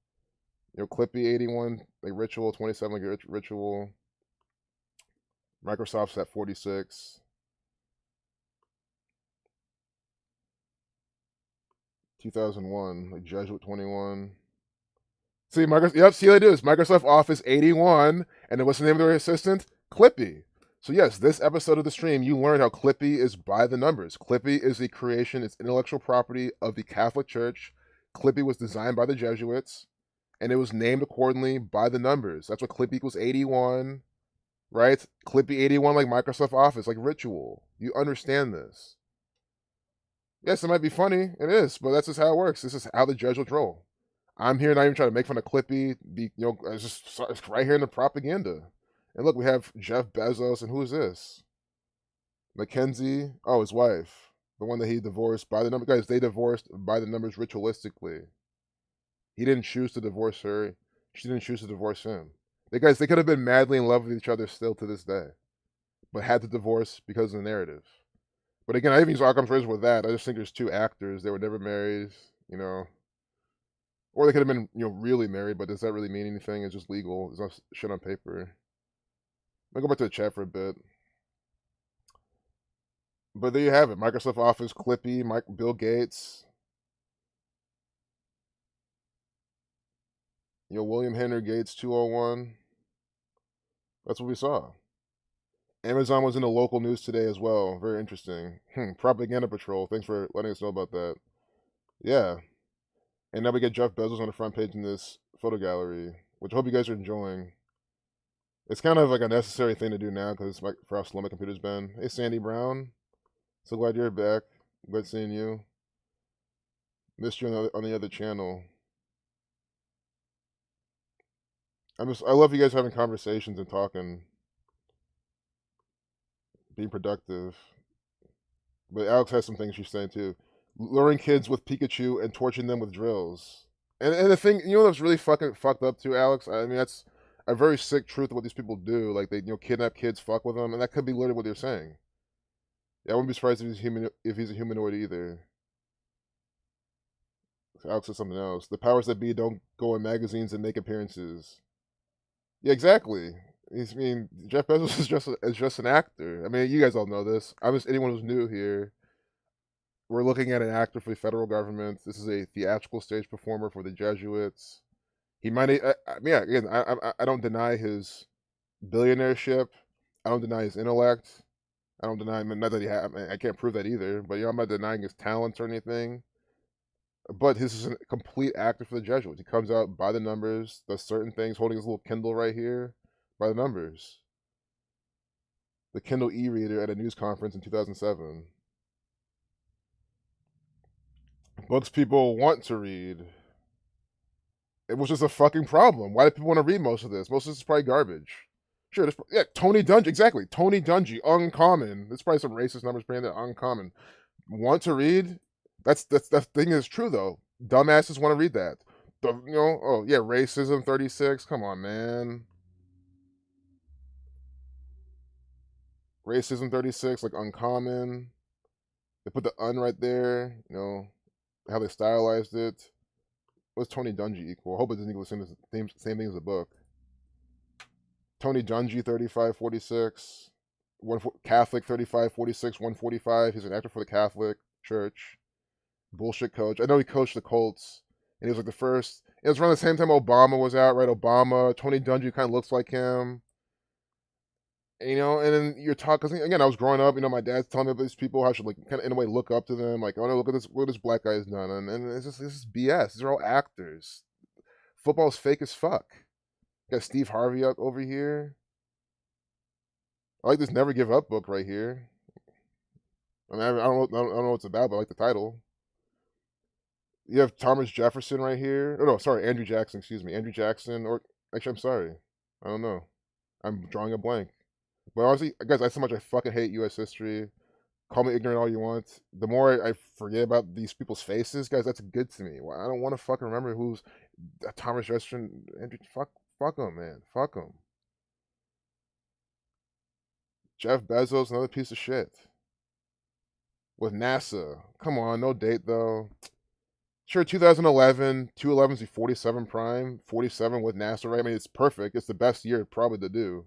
Clippy 81, like Ritual, 27, like Ritual. Microsoft's at 46. 2001, like Jesuit 21. See, see what I do is Microsoft Office 81, and then what's the name of their assistant? Clippy. So yes, this episode of the stream, you learned how Clippy is by the numbers. Clippy is the creation, it's intellectual property of the Catholic Church. Clippy was designed by the Jesuits, and it was named accordingly by the numbers. That's what Clippy equals 81, right? Clippy 81 like Microsoft Office, like ritual. You understand this. Yes, it might be funny. It is, but that's just how it works. This is how the Jesuits roll. I'm here not even trying to make fun of Clippy. It's just right here in the propaganda. And look, we have Jeff Bezos, and who is this? Mackenzie. Oh, his wife. The one that he divorced by the number. Guys, they divorced by the numbers ritualistically. He didn't choose to divorce her. She didn't choose to divorce him. They could have been madly in love with each other still to this day, but had to divorce because of the narrative. But again, I even use Occam's razor with that. I just think there's two actors. They were never married, or they could have been, really married. But does that really mean anything? It's just legal. It's not shit on paper. I'll go back to the chat for a bit. But there you have it. Microsoft Office, Clippy, Bill Gates. William Henry Gates 201. That's what we saw. Amazon was in the local news today as well. Very interesting. Propaganda Patrol. Thanks for letting us know about that. Yeah. And now we get Jeff Bezos on the front page in this photo gallery, which I hope you guys are enjoying. It's kind of like a necessary thing to do now because for how slow my computer's been. Hey, Sandy Brown. So glad you're back. Glad seeing you. Missed you on the other channel. I love you guys having conversations and talking. Being productive. But Alex has some things she's saying too. Luring kids with Pikachu and torturing them with drills. And the thing, what's really fucking fucked up too, Alex? I mean, that's a very sick truth of what these people do. Like, they, kidnap kids, fuck with them, and that could be literally what they're saying. Yeah, I wouldn't be surprised if he's a humanoid either. Alex said something else. The powers that be don't go in magazines and make appearances. Yeah, exactly. Jeff Bezos is just an actor. I mean, you guys all know this. Anyone who's new here. We're looking at an actor for the federal government. This is a theatrical stage performer for the Jesuits. He might, again, I don't deny his billionaireship. I don't deny his intellect. I don't deny, not that I can't prove that either, but I'm not denying his talents or anything. But this is a complete actor for the Jesuits. He comes out by the numbers, does certain things, holding his little Kindle right here, by the numbers. The Kindle e-reader at a news conference in 2007. Books people want to read. It was just a fucking problem. Why do people want to read most of this? Most of this is probably garbage. Sure, Tony Dungy, exactly. Tony Dungy, uncommon. There's probably some racist numbers behind that. Uncommon. Want to read? That thing is true though. Dumbasses want to read that. Racism 36. Come on, man. Racism 36, like uncommon. They put the right there. How they stylized it. What's Tony Dungy equal? I hope it doesn't equal the same thing as the book. Tony Dungy 3546. Catholic 3546 145. He's an actor for the Catholic Church. Bullshit coach. I know he coached the Colts, and he was like the first. It was around the same time Obama was out, right? Obama. Tony Dungy kind of looks like him. And then you're talking, because again, I was growing up, my dad's telling me about these people, how I should like kind of in a way look up to them, like, oh no, look at what this black guy has done, and this is BS. These are all actors. Football's fake as fuck. Got Steve Harvey up over here. I like this Never Give Up book right here. I mean, I don't know what it's about, but I like the title. You have Thomas Jefferson right here. Oh no, sorry, Andrew Jackson. Excuse me, Andrew Jackson. Or actually, I'm sorry. I don't know. I'm drawing a blank. But honestly, guys, that's how much I fucking hate U.S. history. Call me ignorant all you want. The more I forget about these people's faces, guys, that's good to me. I don't want to fucking remember who's Thomas Jefferson. Andrew, fuck him, man. Fuck him. Jeff Bezos, another piece of shit. With NASA. Come on, no date though. Sure, 2011, 211's the 47 prime, 47 with NASA, right? I mean, it's perfect. It's the best year probably to do.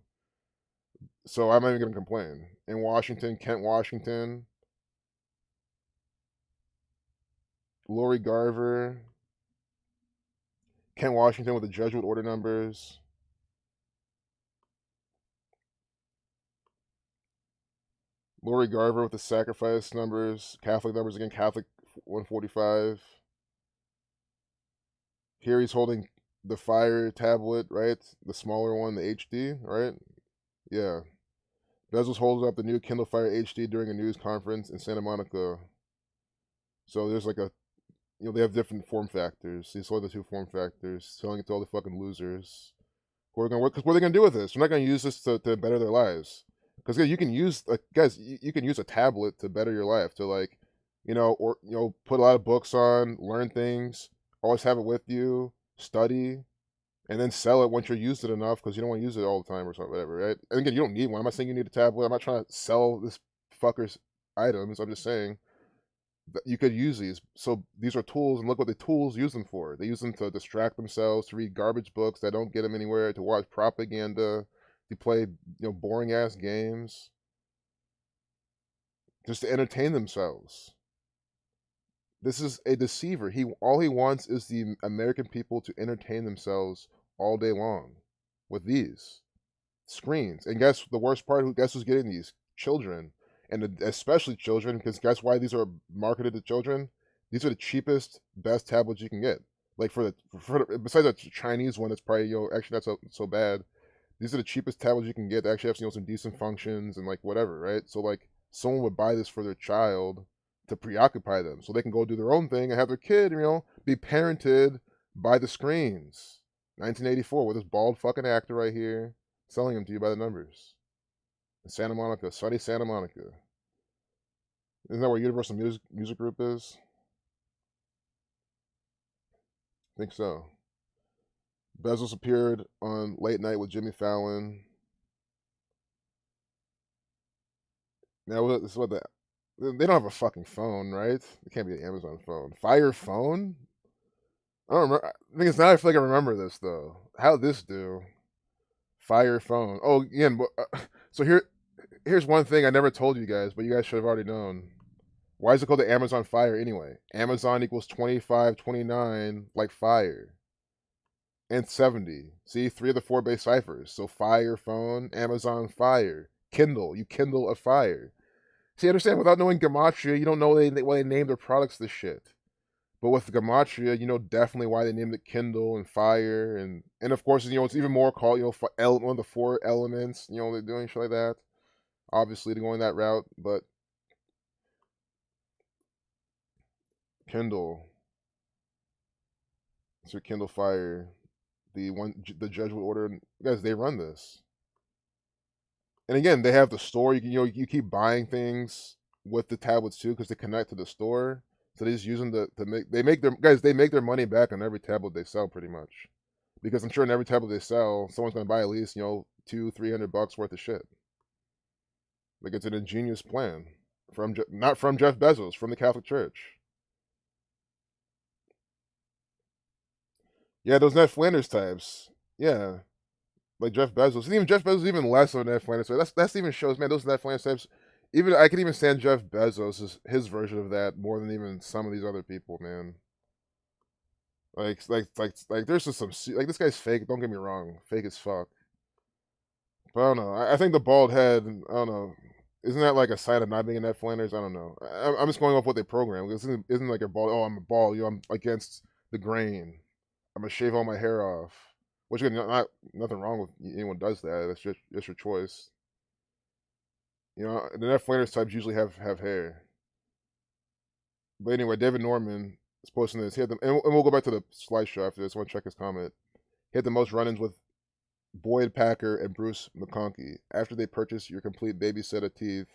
So I'm not even going to complain. In Washington, Kent, Washington. Lori Garver. Kent, Washington with the Jesuit order numbers. Lori Garver with the sacrifice numbers. Catholic numbers again. Catholic 145. Here he's holding the fire tablet, right? The smaller one, the HD, right? Yeah. Bezos holds up the new Kindle Fire HD during a news conference in Santa Monica. So there's like a, they have different form factors. He sold the 2 form factors, selling it to all the fucking losers. Who are gonna work? Because what are they gonna do with this? They're not gonna use this to better their lives. Because you can use, guys, you can use a tablet to better your life, to like, or put a lot of books on, learn things, always have it with you, study, and then sell it once you're used it enough, because you don't want to use it all the time or something, whatever, right? And again, you don't need one. I'm not saying you need a tablet. I'm not trying to sell this fucker's items. I'm just saying that you could use these. So these are tools, and look what the tools use them for. They use them to distract themselves, to read garbage books that don't get them anywhere, to watch propaganda, to play boring ass games, just to entertain themselves. This is a deceiver. All he wants is the American people to entertain themselves all day long with these screens. And guess the worst part? Guess who's getting these? Children, and especially children, because guess why these are marketed to children? These are the cheapest, best tablets you can get. Like besides a Chinese one, that's probably actually not so bad. These are the cheapest tablets you can get. They actually have some decent functions and like whatever, right? So like someone would buy this for their child to preoccupy them, so they can go do their own thing and have their kid, be parented by the screens. 1984 with this bald fucking actor right here selling them to you by the numbers. In Santa Monica, sunny Santa Monica. Isn't that where Universal Music Group is? I think so. Bezos appeared on Late Night with Jimmy Fallon. Now, this is what they don't have a fucking phone, right? It can't be an Amazon phone. Fire phone? I don't remember. I think it's now I feel like I remember this, though. How'd this do? Fire phone. Oh, again, so here's one thing I never told you guys, but you guys should have already known. Why is it called the Amazon Fire anyway? Amazon equals 25, 29, like fire. And 70. See, 3 of the 4 base ciphers. So Fire phone, Amazon Fire. Kindle, you kindle a fire. See, understand, without knowing Gematria, you don't know why they named their products this shit. But with Gematria, you know definitely why they named it Kindle and Fire. And of course, it's even more called, one of the 4 elements, they're doing shit like that. Obviously, they're going that route, but Kindle. It's your Kindle Fire. The Jesuit order, guys, they run this. And again, they have the store. You keep buying things with the tablets too, because they connect to the store. So they just use them they make their money back on every tablet they sell, pretty much. Because I'm sure in every tablet they sell, someone's gonna buy at least $200-300 worth of shit. Like, it's an ingenious plan not from Jeff Bezos, from the Catholic Church. Yeah, those Ned Flanders types. Yeah. Like Jeff Bezos. And even Jeff Bezos is even less of a Ned Flanders type. That's even shows, man, those Ned Flanders types. Even I could even stand Jeff Bezos, his version of that, more than even some of these other people, man. Like there's just some, like, this guy's fake, don't get me wrong. Fake as fuck. But I don't know. I think the bald head, I don't know. Isn't that like a sign of not being a Ned Flanders? I don't know. I'm just going off what they program. Isn't like a bald, I'm a bald, I'm against the grain. I'm gonna shave all my hair off. Which, again, nothing wrong with anyone does that. That's just your choice. The Ned Flanders types usually have hair. But anyway, David Norman is posting this. He had and we'll go back to the slideshow after this. I want to check his comment. He had the most run-ins with Boyd Packer and Bruce McConkie after they purchased your complete baby set of teeth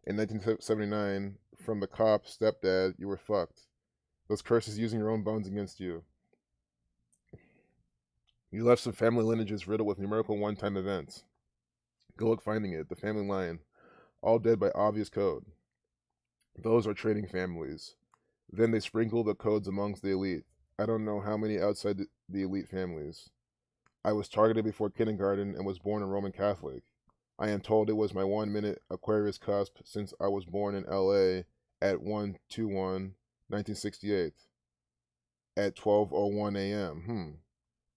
in 1979 from the cop stepdad. You were fucked. Those curses using your own bones against you. You left some family lineages riddled with numerical one-time events. Good luck finding it. The family line. All dead by obvious code. Those are trading families. Then they sprinkle the codes amongst the elite. I don't know how many outside the elite families. I was targeted before kindergarten and was born a Roman Catholic. I am told it was my 1-minute Aquarius cusp since I was born in LA at 1/21/1968 at 12:01 a.m.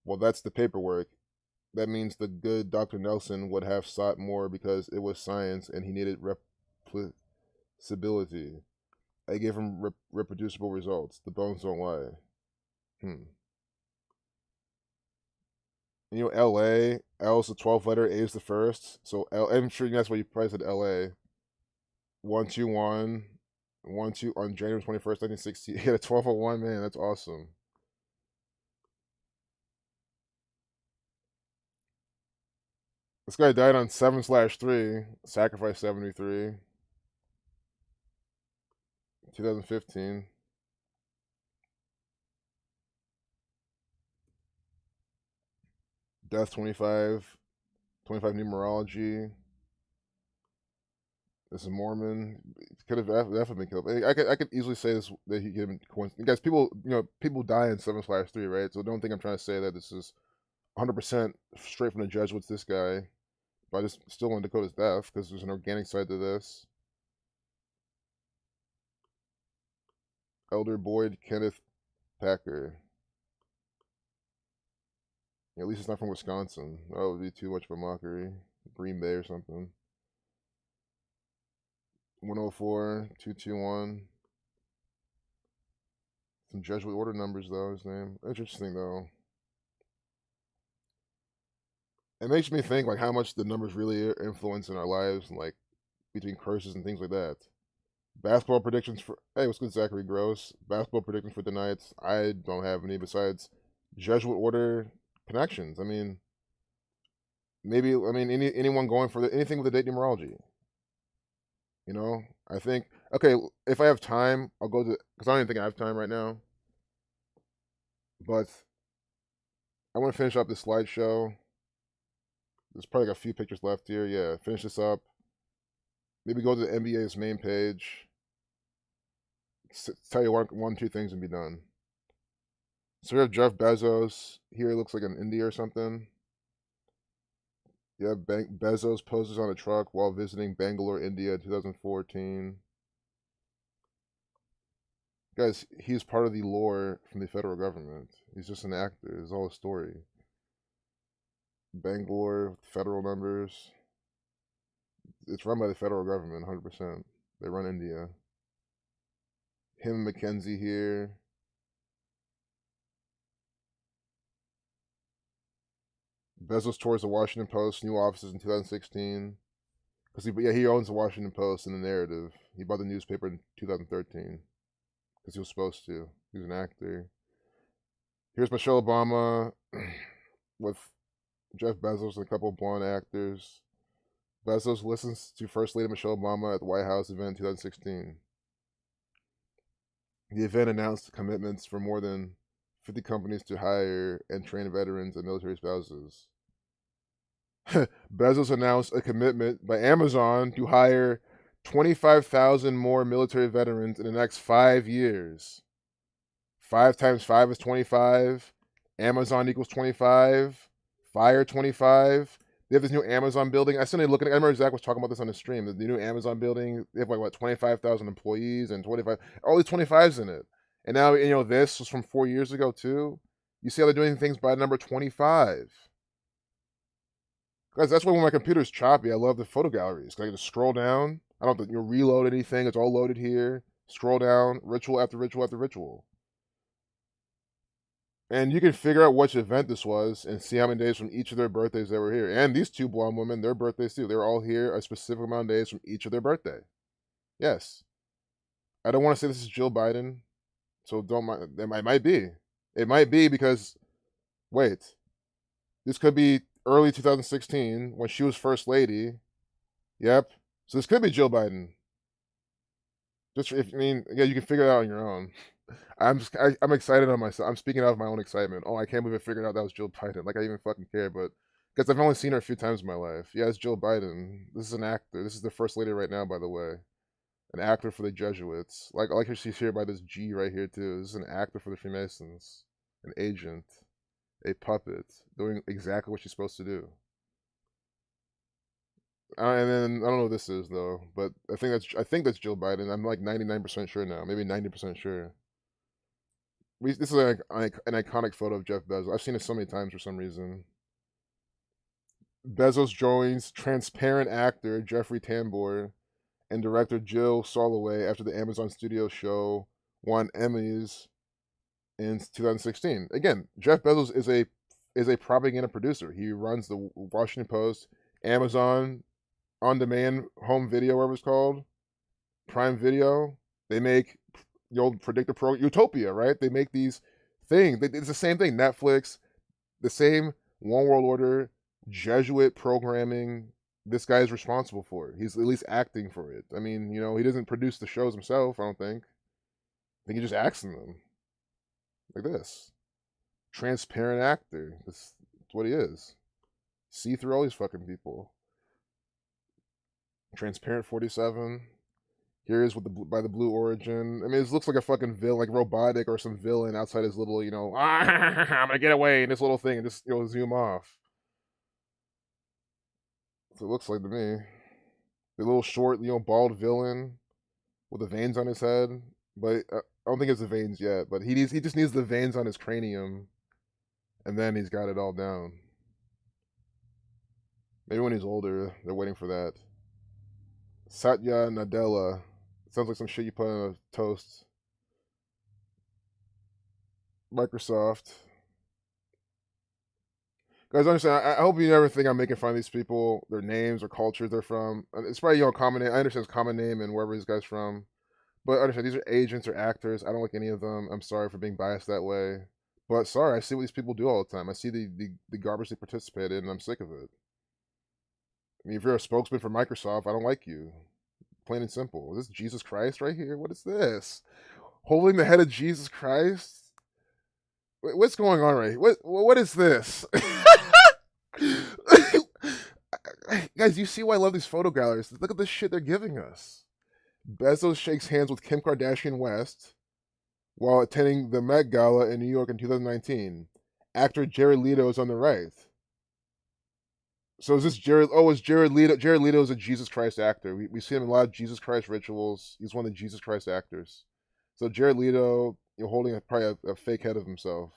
Well, that's the paperwork. That means the good Dr. Nelson would have sought more because it was science and he needed reproducibility. I gave him reproducible results. The bones don't lie. You know, L.A. L is the 12th letter, A is the first. So I'm sure that's why you probably said L.A. 121 12 on January 21st, 1960. Yeah, 1201, man, that's awesome. This guy died on 7/3, sacrifice 73, 2015. Death 25 numerology. This is Mormon. Could have definitely been killed. I could easily say this that he gave him coincidence. Guys, people die in 7/3, right? So don't think I'm trying to say that this is 100% straight from the Jesuits. This guy, but I just still want to decode his death because there's an organic side to this. Elder Boyd Kenneth Packer. Yeah, at least it's not from Wisconsin. That would be too much of a mockery. Green Bay or something. 104 221. Some Jesuit order numbers though. His name. Interesting though. It makes me think like how much the numbers really influence in our lives, and like between curses and things like that. Basketball predictions for what's good, Zachary Gross? Basketball predictions for tonight. I don't have any besides Jesuit order connections. I mean, maybe anyone going for anything with the date numerology. You know, I think okay. If I have time, I'll go to because I don't even think I have time right now. But I want to finish up this slideshow. There's probably like a few pictures left here. Yeah, finish this up. Maybe go to the NBA's main page. Tell you one, two things and be done. So we have Jeff Bezos. Here it looks like in India or something. Yeah, Bezos poses on a truck while visiting Bangalore, India in 2014. Guys, he's part of the lore from the federal government. He's just an actor. It's all a story. Bangalore, federal numbers. It's run by the federal government, 100%. They run India. Him and Mackenzie here. Bezos tours the Washington Post, new offices in 2016. Because he owns the Washington Post in the narrative. He bought the newspaper in 2013. Because he was supposed to. He's an actor. Here's Michelle Obama with Jeff Bezos and a couple of blonde actors. Bezos listens to First Lady Michelle Obama at the White House event in 2016. The event announced commitments for more than 50 companies to hire and train veterans and military spouses. Bezos announced a commitment by Amazon to hire 25,000 more military veterans in the next 5 years. 5 times 5 is 25. Amazon equals 25. Fire 25. They have this new Amazon building. I remember Zach was talking about this on the stream. The new Amazon building, they have like what 25,000 employees and 25 all these 25s in it. And now this was from 4 years ago too. You see how they're doing things by number 25. Guys, that's why when my computer's choppy, I love the photo galleries. Cause I can just scroll down. I don't have to reload anything. It's all loaded here. Scroll down, ritual after ritual after ritual. And you can figure out which event this was and see how many days from each of their birthdays they were here. And these two blonde women, their birthdays too. They were all here a specific amount of days from each of their birthday. Yes. I don't want to say this is Jill Biden, so don't mind. It might be. It might be because, wait, this could be early 2016 when she was first lady. Yep. So this could be Jill Biden. You can figure it out on your own. I'm excited on myself. I'm speaking out of my own excitement. Oh, I can't believe I figured out that was Jill Biden. Like I even fucking care, but because I've only seen her a few times in my life. Yeah, it's Jill Biden. This is an actor. This is the first lady right now, by the way. An actor for the Jesuits. Like her, she's here by this G right here too. This is an actor for the Freemasons. An agent. A puppet. Doing exactly what she's supposed to do. And then I don't know what this is though, but I think that's Jill Biden. I'm like 99% sure now, maybe 90% sure. This is like an iconic photo of Jeff Bezos. I've seen it so many times for some reason. Bezos joins transparent actor Jeffrey Tambor and director Jill Soloway after the Amazon Studios show won Emmys in 2016. Again, Jeff Bezos is a is a propaganda producer. He runs the Washington Post, Amazon on-demand home video, whatever it's called, Prime Video. They make the old predictive program, Utopia, right? They make these things. It's the same thing. Netflix, the same One World Order, Jesuit programming. This guy is responsible for it. He's at least acting for it. I mean, you know, he doesn't produce the shows himself, I don't think. I think he just acts in them. Like this. Transparent actor. That's what he is. See through all these fucking people. Transparent 47. Here he is with by the Blue Origin. I mean, this looks like a fucking villain, like robotic or some villain outside his little, you know, I'm gonna get away in this little thing and just, you know, zoom off. That's what it looks like to me. The little short, you know, bald villain with the veins on his head. But I don't think it's the veins yet. But he just needs the veins on his cranium, and then he's got it all down. Maybe when he's older, they're waiting for that. Satya Nadella. Sounds like some shit you put on a toast. Microsoft. Guys, understand, I hope you never think I'm making fun of these people, their names or cultures they're from. It's probably, you know, common name. I understand it's common name and wherever this guy's from. But understand, these are agents or actors. I don't like any of them. I'm sorry for being biased that way. But sorry, I see what these people do all the time. I see the garbage they participate in, and I'm sick of it. I mean, if you're a spokesman for Microsoft, I don't like you. Plain and simple. Is this Jesus Christ right here? What is this? Holding the head of Jesus Christ? Wait, what's going on right here? What is this? Guys, you see why I love these photo galleries? Look at this shit they're giving us. Bezos shakes hands with Kim Kardashian West while attending the Met Gala in New York in 2019. Actor Jared Leto is on the right. So is this Jared? Oh, is Jared Leto? Jared Leto is a Jesus Christ actor. We see him in a lot of Jesus Christ rituals. He's one of the Jesus Christ actors. So Jared Leto, you know, holding probably a fake head of himself.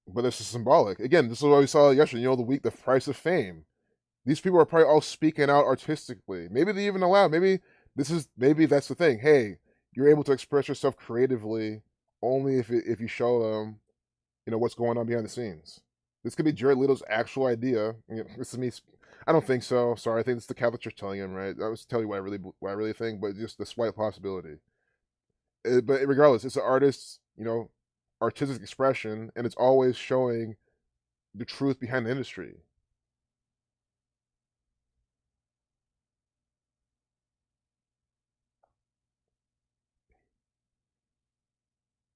But this is symbolic. Again, this is what we saw yesterday. You know, the price of fame. These people are probably all speaking out artistically. Maybe they even allow. Maybe that's the thing. Hey, you're able to express yourself creatively only if you show them, you know, what's going on behind the scenes. This could be Jared Leto's actual idea. You know, this is me. I don't think so. Sorry, I think it's the Catholic Church telling him, right? I was telling you what I really think, but just the slight possibility. But regardless, it's an artist's, you know, artistic expression, and it's always showing the truth behind the industry.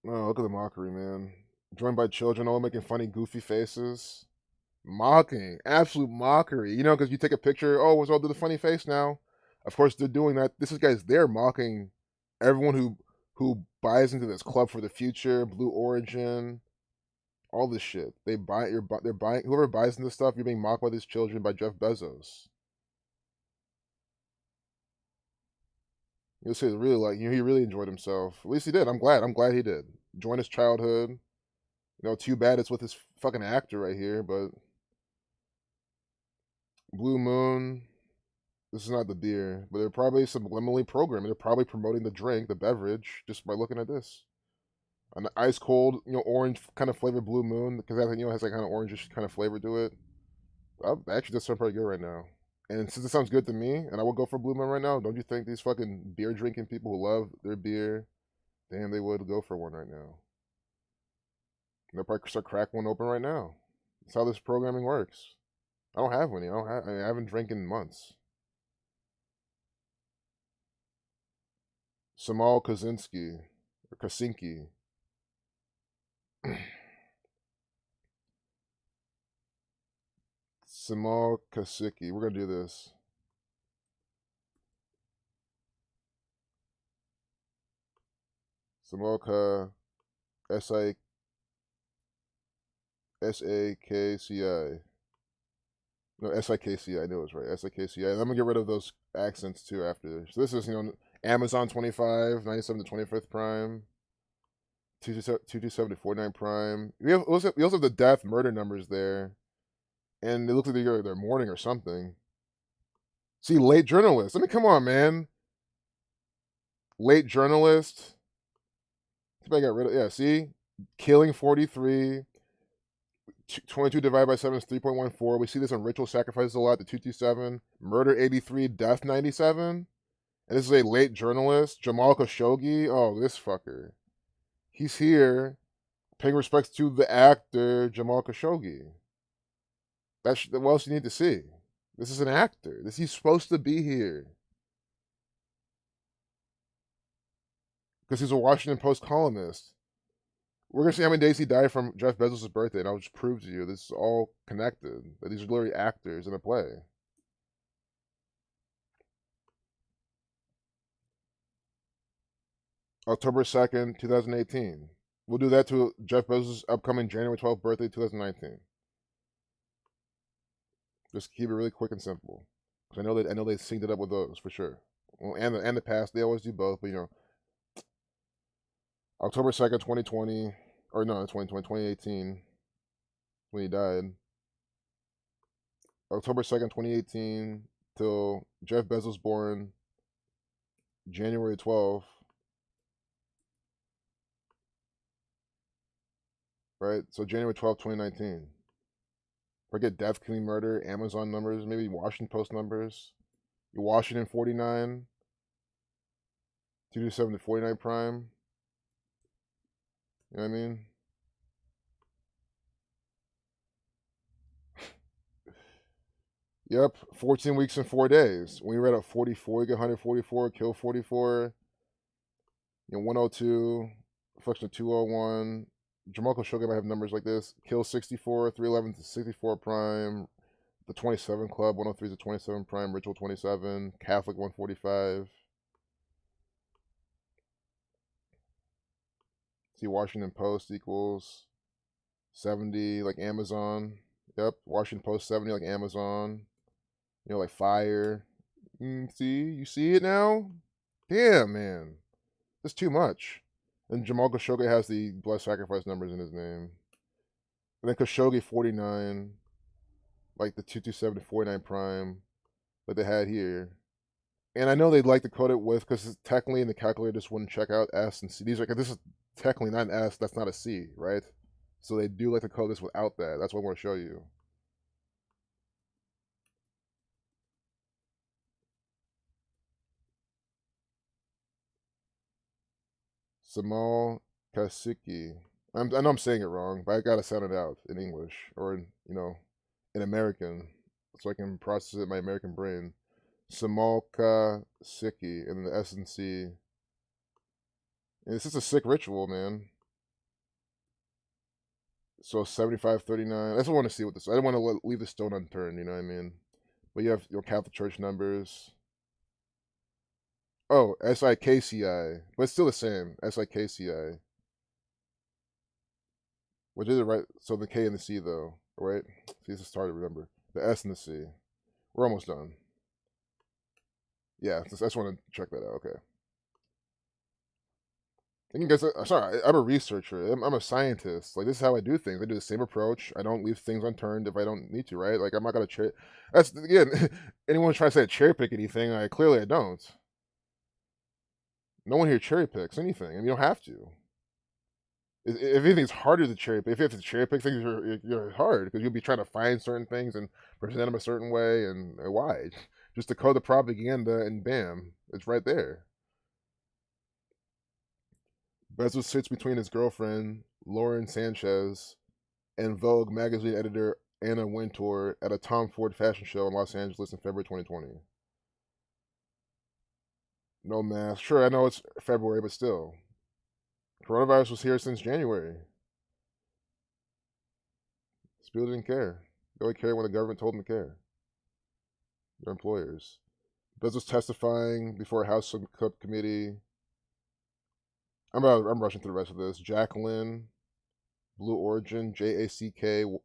Oh, look at the mockery, man. Joined by children, all making funny, goofy faces. Mocking. Absolute mockery. You know, because you take a picture, oh, let's all do the funny face now. Of course, they're doing that. This is, guys, they're mocking everyone who buys into this Club for the Future, Blue Origin, all this shit. They're buying, whoever buys into this stuff, you're being mocked by these children by Jeff Bezos. You'll see, really like, you know, he really enjoyed himself. At least he did. I'm glad he did. Enjoying his childhood. You know, too bad it's with this fucking actor right here, but Blue Moon. This is not the beer, but they're probably subliminally programming. They're probably promoting the drink, the beverage, just by looking at this. An ice cold, you know, orange kind of flavored Blue Moon, because I think, you know, it has that kind of orangish kind of flavor to it. Actually, does sound pretty good right now. And since it sounds good to me, and I will go for Blue Moon right now, don't you think these fucking beer drinking people who love their beer, damn, they would go for one right now. They'll probably start cracking one open right now. That's how this programming works. I don't have any. I haven't drank in months. Samal Kaczynski, or Kaczynski. Samal Kaczynski. We're gonna do this. Samal S-A-K-C-I. No, S-I-K-C-I. I knew it was right. S-I-K-C-I. And I'm going to get rid of those accents, too, after this. So this is, you know, Amazon 25, 97 to 25th Prime, 227 to 49 Prime. We also have the death murder numbers there. And it looks like they're mourning or something. See, late journalist. I mean, come on, man. Late journalist. I got rid of, yeah, see? Killing 43. 22 divided by 7 is 3.14. We see this on ritual sacrifices a lot, the 227. Murder 83, death 97. And this is a late journalist, Jamal Khashoggi. Oh, this fucker. He's here paying respects to the actor, Jamal Khashoggi. What else you need to see? This is an actor. He's supposed to be here. Because he's a Washington Post columnist. We're going to see how many days he died from Jeff Bezos' birthday, and I'll just prove to you this is all connected. That these are literally actors in a play. October 2nd, 2018. We'll do that to Jeff Bezos' upcoming January 12th birthday, 2019. Just keep it really quick and simple. Because I know they synced it up with those for sure. Well, and the past, they always do both, but you know. October 2nd, 2020, or no, 2018, when he died. October 2nd, 2018, till Jeff Bezos born January 12th. Right? So January 12th, 2019. Forget death, killing, murder, Amazon numbers, maybe Washington Post numbers. Your Washington 49, 227 to 49 prime. You know what I mean? Yep, 14 weeks and 4 days. When you read at 44, you get 144, kill 44, you know, 102, flexion 201. Jamal Khashoggi might have numbers like this. Kill 64, 311 to 64 prime. The 27 club, 103 to 27 prime. Ritual 27. Catholic 145. See, Washington Post equals 70, like Amazon. Yep, Washington Post 70, like Amazon. You know, like Fire. See, you see it now? Damn, man. That's too much. And Jamal Khashoggi has the blood sacrifice numbers in his name. And then Khashoggi 49, like the 227 to 49 prime, that they had here. And I know they'd like to code it with, because technically in the calculator this wouldn't check out S and C. These are, this is technically not an S, that's not a C, right? So they do like to code this without that. That's what I want to show you. Samal Kasiki. I know I'm saying it wrong, but I gotta sound it out in English or in, you know, in American, so I can process it in my American brain. Samal Kasiki, and then the S and C. And it's just a sick ritual, man. So 7539. I just want to see what this. I don't want to leave the stone unturned. You know what I mean? But you have your Catholic Church numbers. Oh, SIKCI, but it's still the same. SIKCI. Which is it, right? So the K and the C, though, right? See, this is hard to remember. The S and the C. We're almost done. Yeah, I just want to check that out. Okay. And you guys, sorry, I'm a researcher. I'm a scientist. Like, this is how I do things. I do the same approach. I don't leave things unturned if I don't need to, right? Like, I'm not going to That's, again, anyone tries to say I cherry pick anything, clearly I don't. No one here cherry picks anything, and you don't have to. If anything, it's harder to cherry pick. If you have to cherry pick things, you're hard, because you'll be trying to find certain things and present them a certain way, and why? Just to code the propaganda, and bam, it's right there. Bezos sits between his girlfriend, Lauren Sanchez, and Vogue magazine editor Anna Wintour at a Tom Ford fashion show in Los Angeles in February 2020. No mask. Sure, I know it's February, but still. Coronavirus was here since January. People didn't care. They only cared when the government told them to care. Their employers. Bezos testifying before a House subcommittee. I'm rushing through the rest of this. Jacqueline, Blue Origin, JACKLYN.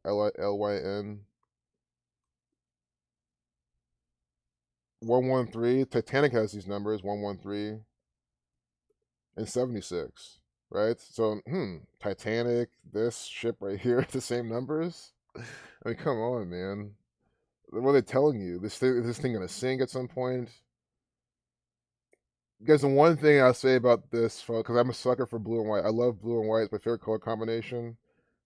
113. Titanic has these numbers, 113 and 76, right? So, Titanic, this ship right here, the same numbers. I mean, come on, man. What are they telling you? Is this thing gonna sink at some point? Guys, the one thing I'll say about this, folks, because I'm a sucker for blue and white. I love blue and white. It's my favorite color combination.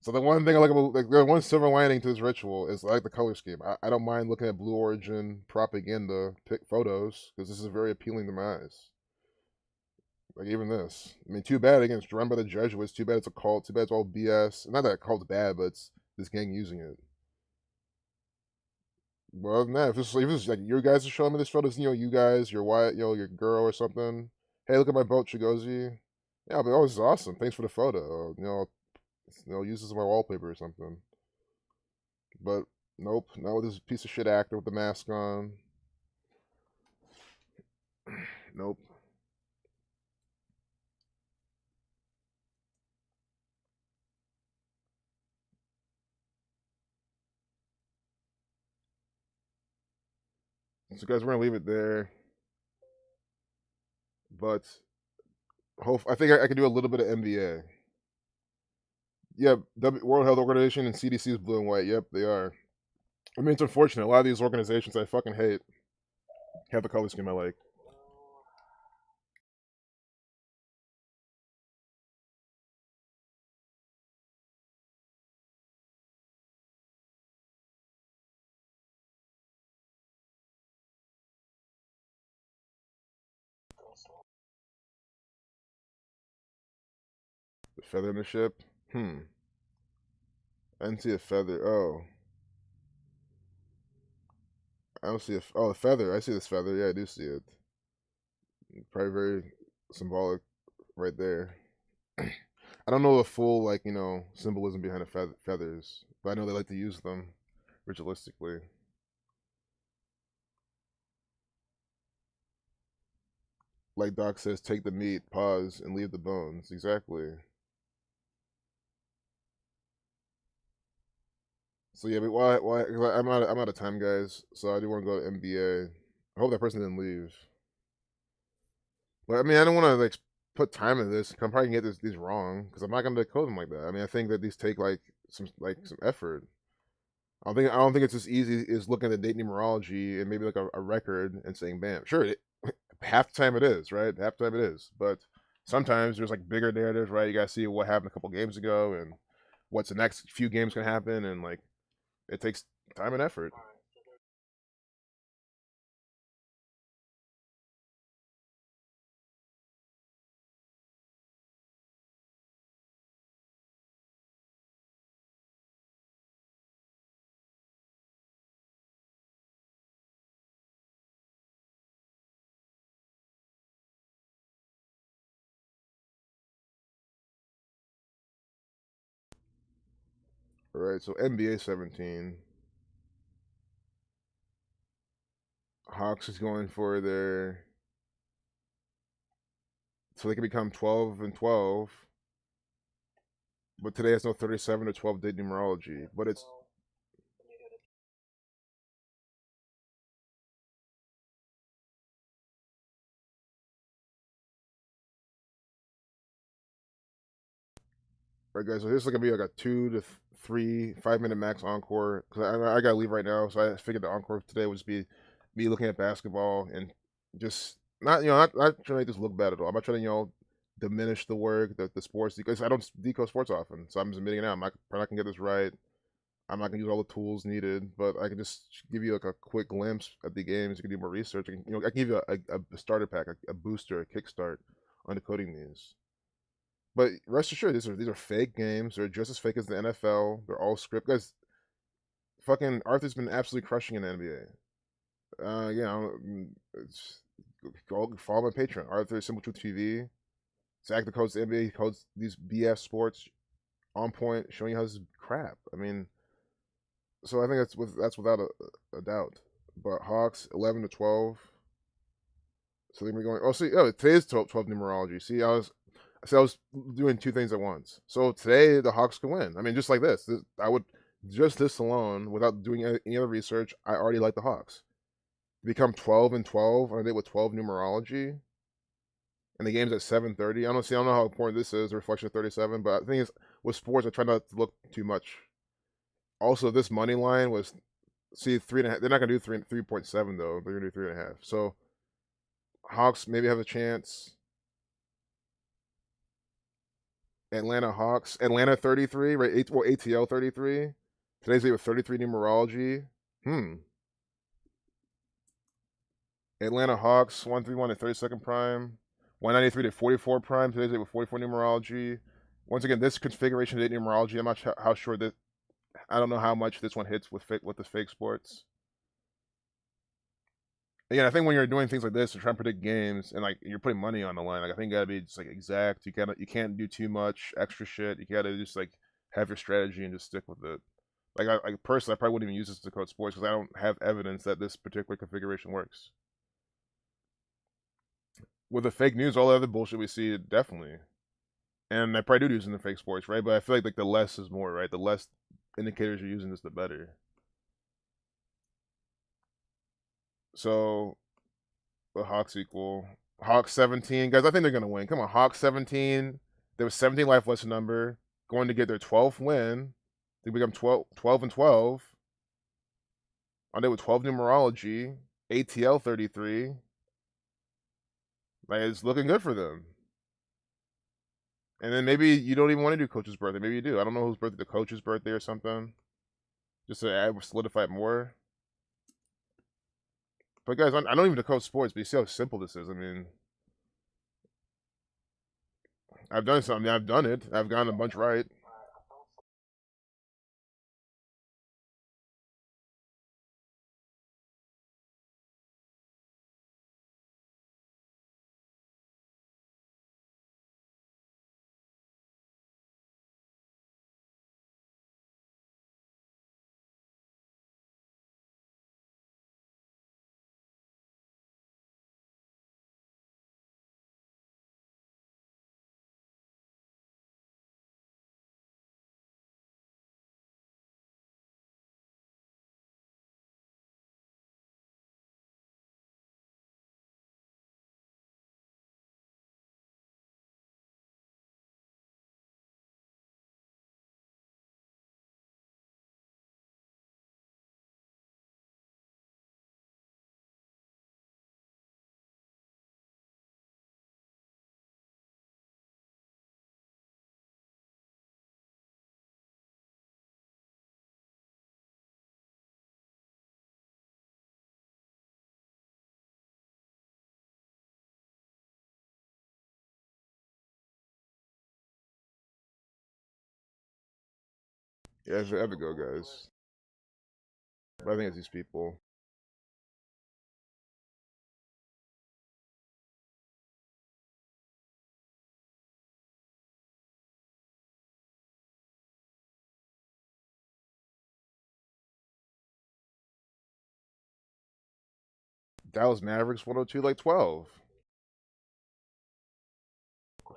So the one thing I like about, like, the one silver lining to this ritual is I like the color scheme. I don't mind looking at Blue Origin propaganda photos because this is very appealing to my eyes. Like even this. I mean, too bad again, it's run by the Jesuits. Too bad it's a cult. Too bad it's all BS. Not that cult's bad, but it's this gang using it. Well, nah, if this is like your guys are showing me this photos, you guys, your wife, your girl or something. Hey, look at my boat, Chigozi. Yeah, I'll be, oh, this is awesome. Thanks for the photo. Use this as my wallpaper or something. But nope, not with this piece of shit actor with the mask on. Nope. So guys, we're gonna leave it there. But I think I could do a little bit of NBA. Yeah, World Health Organization and CDC is blue and white. Yep, they are. I mean, it's unfortunate. A lot of these organizations I fucking hate have the color scheme I like. The feather in the ship? I didn't see a feather. Oh. I don't see a feather. I see this feather. Yeah, I do see it. Probably very symbolic right there. I don't know the full, like, symbolism behind the feathers, but I know they like to use them ritualistically. Like Doc says, take the meat, pause, and leave the bones. Exactly. So yeah, but why? I'm out of time, guys. So I do want to go to NBA. I hope that person didn't leave. But I mean, I don't want to like put time into this. I'm probably gonna get these wrong because I'm not gonna decode them like that. I mean, I think that these take like some effort. I don't think it's as easy as looking at the date numerology and maybe like a record and saying, "Bam." Sure, half the time it is, right? Half the time it is, but sometimes there's like bigger narratives, right? You gotta see what happened a couple games ago and what's the next few games gonna happen, and like it takes time and effort. All right, so NBA 17. Hawks is going for their, so they can become 12-12. But today has no 37 or 12 date numerology. But it's all right, guys. So this is gonna be like a 2 to 3, 5 minute max encore. Cause I gotta leave right now, so I figured the encore today would just be me looking at basketball and just not trying to make this look bad at all. I'm not trying to diminish the work, the sports, because I don't decode sports often. So I'm just admitting it now. I'm not probably not gonna get this right. I'm not gonna use all the tools needed, but I can just give you like a quick glimpse at the games. You can do more research. I can give you a starter pack, a booster, a kickstart on decoding these. But rest assured, these are fake games. They're just as fake as the NFL. They're all script guys. Fucking Arthur's been absolutely crushing in the NBA. It's go follow my Patreon, Arthur Simple Truth TV. Zach the codes the NBA, he codes these BS sports on point, showing you how this is crap. I mean, so I think that's without a doubt. But Hawks 11-12. So then we're going. Oh, see, today's 12 numerology. See, I was doing two things at once. So today the Hawks can win. I mean, just like this I would just this alone, without doing any other research, I already like the Hawks. Become 12-12 on a day with 12 numerology, and the game's at 7:30. I don't know how important this is, the reflection of 37. But the thing is, with sports, I try not to look too much. Also, this money line was 3.5. They're not gonna do 3.7 though. They're gonna do 3.5. So Hawks maybe have a chance. Atlanta Hawks. Atlanta 33, right? ATL 33. Today's date with 33 numerology. Atlanta Hawks 131 to 32nd prime. 193 to 44 prime. Today's date with 44 numerology. Once again, this configuration date numerology, I'm not sure how sure that, I don't know how much this one hits with the fake sports. Again, I think when you're doing things like this to try and predict games and like you're putting money on the line, like I think you gotta be just like exact. You can't do too much extra shit. You gotta just like have your strategy and just stick with it. Like I personally, I probably wouldn't even use this to code sports because I don't have evidence that this particular configuration works. With the fake news, all the other bullshit we see, definitely. And I probably do use in the fake sports, right? But I feel like the less is more, right? The less indicators you're using this, the better. So the Hawks equal Hawks 17, guys. I think they're gonna win. Come on, Hawks 17. There was 17 life lesson number going to get their 12th win. They become 12 and 12. On day with 12 numerology. ATL 33. Like it's looking good for them. And then maybe you don't even want to do coach's birthday. Maybe you do. I don't know whose birthday, the coach's birthday or something. Just to add, solidify it more. But guys, I don't even decode sports, but you see how simple this is. I mean, I've done something. I've done it. I've gotten a bunch right. Yeah, I have to go, guys. But I think it's these people. Dallas Mavericks 102, like 12.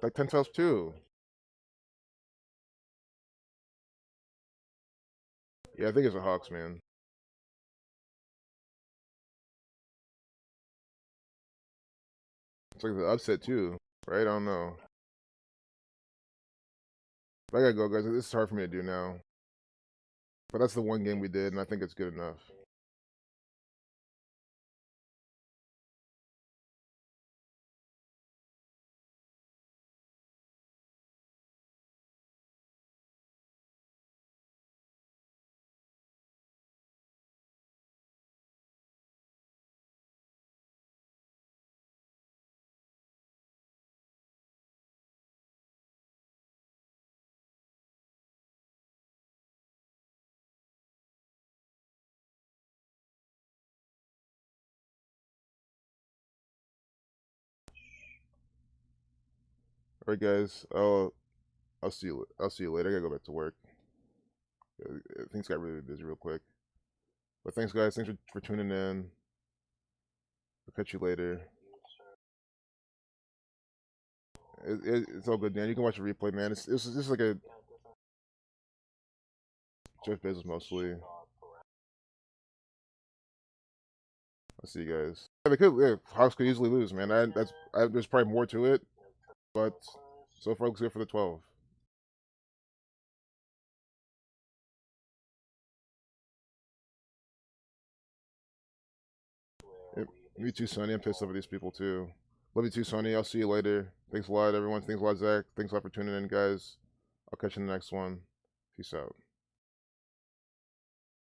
Like 10 times 2. Yeah, I think it's the Hawks, man. It's like the upset, too. Right? I don't know. But I gotta go, guys. This is hard for me to do now. But that's the one game we did, and I think it's good enough. All right, guys. I'll see you. I'll see you later. I gotta go back to work. Things got really busy real quick. But thanks, guys. Thanks for tuning in. I'll catch you later. It's all good, man. You can watch a replay, man. This is like a Jeff Bezos mostly. I'll see you guys. Yeah, they could. Yeah, Hawks could easily lose, man. There's probably more to it, but so far looks good for the 12. Me too, Sonny. I'm pissed off at these people too. Love you too, Sonny. I'll see you later. Thanks a lot, everyone. Thanks a lot, Zach. Thanks a lot for tuning in, guys. I'll catch you in the next one. Peace out.